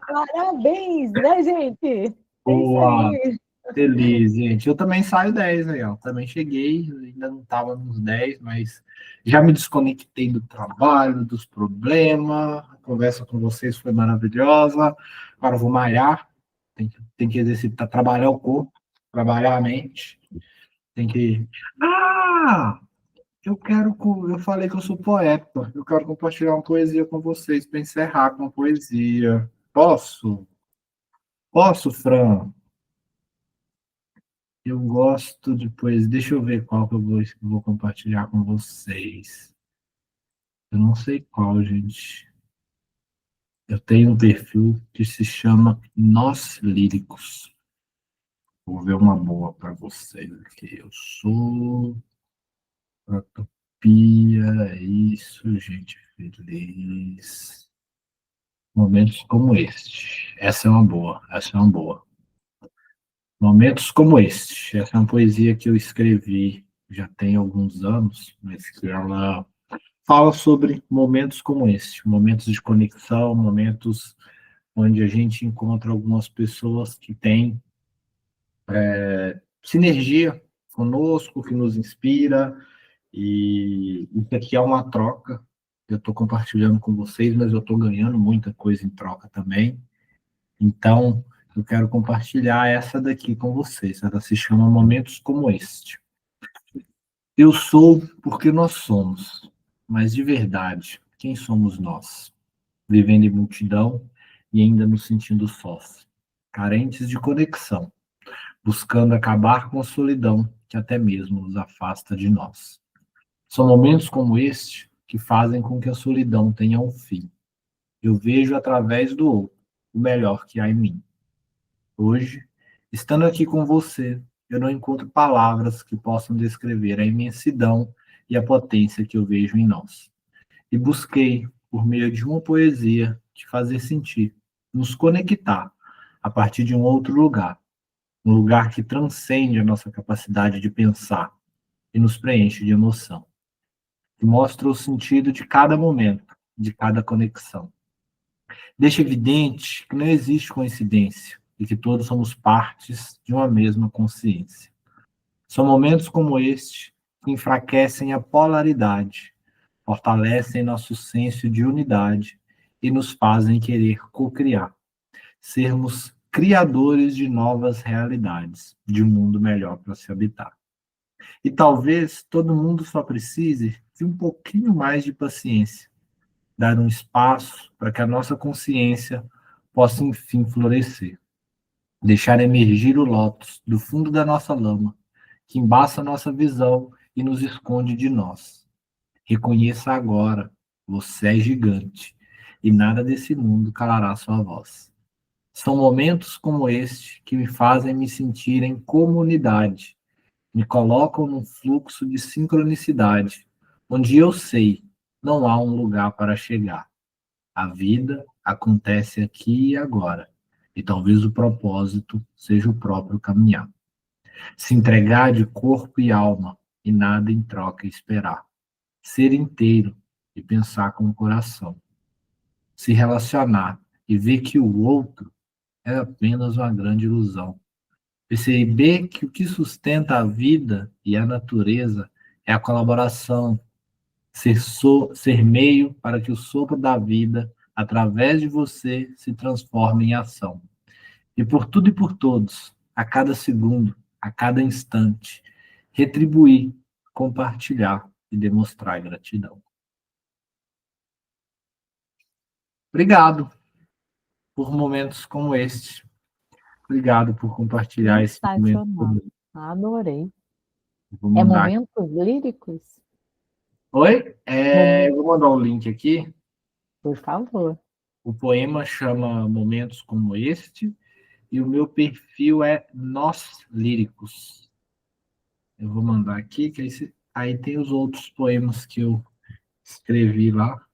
Parabéns, né, gente? É isso Boa, aí. feliz, gente. Eu também saio 10 aí, ó. Também cheguei, ainda não estava nos 10, mas já me desconectei do trabalho, dos problemas. A conversa com vocês foi maravilhosa. Agora eu vou malhar, tem que exercitar, trabalhar o corpo, trabalhar a mente. Tem que. Ah! Eu falei que eu sou poeta. Eu quero compartilhar uma poesia com vocês para encerrar com a poesia. Posso? Posso, Fran? Eu gosto de poesia. Deixa eu ver qual que eu vou compartilhar com vocês. Eu não sei qual, gente. Eu tenho um perfil que se chama Nós Líricos. Vou ver uma boa para vocês aqui. Eu sou Utopia, é isso, gente feliz. Momentos como este. Essa é uma boa, essa é uma boa. Momentos como este. Essa é uma poesia que eu escrevi já tem alguns anos, mas que ela fala sobre momentos como este, momentos de conexão, momentos onde a gente encontra algumas pessoas que têm sinergia conosco, que nos inspira, e isso aqui é uma troca. Eu estou compartilhando com vocês, mas eu estou ganhando muita coisa em troca também. Então, eu quero compartilhar essa daqui com vocês. Ela se chama Momentos Como Este. Eu sou porque nós somos, mas de verdade, quem somos nós? Vivendo em multidão e ainda nos sentindo sós, carentes de conexão, buscando acabar com a solidão que até mesmo nos afasta de nós. São momentos como este que fazem com que a solidão tenha um fim. Eu vejo através do outro o melhor que há em mim. Hoje, estando aqui com você, eu não encontro palavras que possam descrever a imensidão e a potência que eu vejo em nós. E busquei, por meio de uma poesia, te fazer sentir, nos conectar a partir de um outro lugar, um lugar que transcende a nossa capacidade de pensar e nos preenche de emoção, que mostra o sentido de cada momento, de cada conexão. Deixa evidente que não existe coincidência e que todos somos partes de uma mesma consciência. São momentos como este que enfraquecem a polaridade, fortalecem nosso senso de unidade e nos fazem querer co-criar, sermos criadores de novas realidades, de um mundo melhor para se habitar. E talvez todo mundo só precise de um pouquinho mais de paciência, dar um espaço para que a nossa consciência possa enfim florescer, deixar emergir o lótus do fundo da nossa lama, que embaça a nossa visão e nos esconde de nós. Reconheça agora, você é gigante, e nada desse mundo calará sua voz. São momentos como este que me fazem me sentir em comunidade, me colocam num fluxo de sincronicidade, onde eu sei, não há um lugar para chegar. A vida acontece aqui e agora, e talvez o propósito seja o próprio caminhar. Se entregar de corpo e alma, e nada em troca esperar. Ser inteiro e pensar com o coração. Se relacionar e ver que o outro é apenas uma grande ilusão. Perceber que o que sustenta a vida e a natureza é a colaboração, ser meio para que o sopro da vida, através de você, se transforme em ação. E por tudo e por todos, a cada segundo, a cada instante, retribuir, compartilhar e demonstrar gratidão. Obrigado por momentos como este. Obrigado por compartilhar esse momento Sensacional. comigo. Adorei. Vou É mandar aqui. momentos líricos? Oi? Eu vou mandar um link aqui. Por favor. O poema chama Momentos Como Este e o meu perfil é Nós Líricos. Eu vou mandar aqui, que aí tem os outros poemas que eu escrevi lá.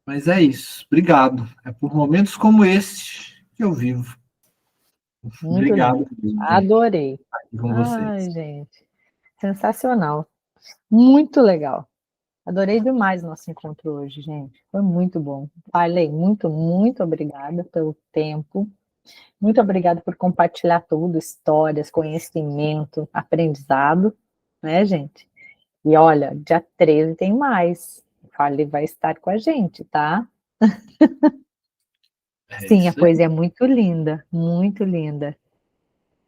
Mas é isso. Obrigado. É por momentos como este que eu vivo. Muito Obrigado. lindo. Adorei. Estar aqui com vocês. Ai, gente. Sensacional. Muito legal. Adorei demais o nosso encontro hoje, gente. Foi muito bom. Falei muito, muito obrigada pelo tempo. Muito obrigada por compartilhar tudo, histórias, conhecimento, aprendizado, né, gente? E olha, dia 13 tem mais. O Farley vai estar com a gente, tá? Sim, a poesia é muito linda, muito linda.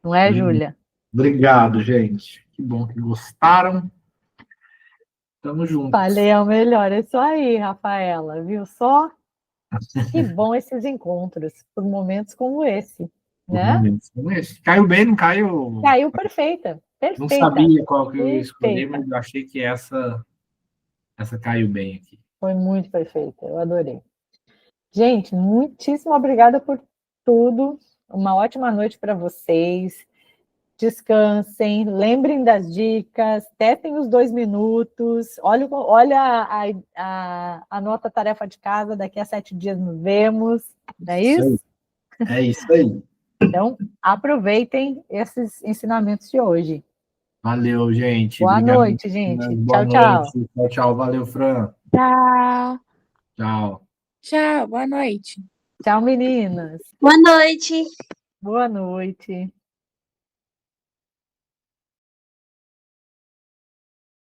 Não é, Júlia? Obrigado, gente. Que bom que gostaram. Tamo junto. Falei é o melhor, é isso aí, Rafaela, viu só? Que bom esses encontros, por momentos como esse, né? Momentos como esse. Caiu bem, não caiu? Caiu perfeita, perfeita. Não sabia qual que eu ia escolher, perfeita. mas eu achei que essa caiu bem aqui. Foi muito perfeita, eu adorei. Gente, muitíssimo obrigada por tudo. Uma ótima noite para vocês. Descansem, lembrem das dicas, testem os 2 minutos, olha a nota tarefa de casa, daqui a 7 dias nos vemos, não é isso? É isso aí. Então, aproveitem esses ensinamentos de hoje. Valeu, gente. Boa Obrigado. noite, gente. Boa Tchau, noite. tchau. Tchau, tchau. Valeu, Fran. Tchau. Tchau. Tchau, boa noite. Tchau, meninas. Boa noite. Boa noite.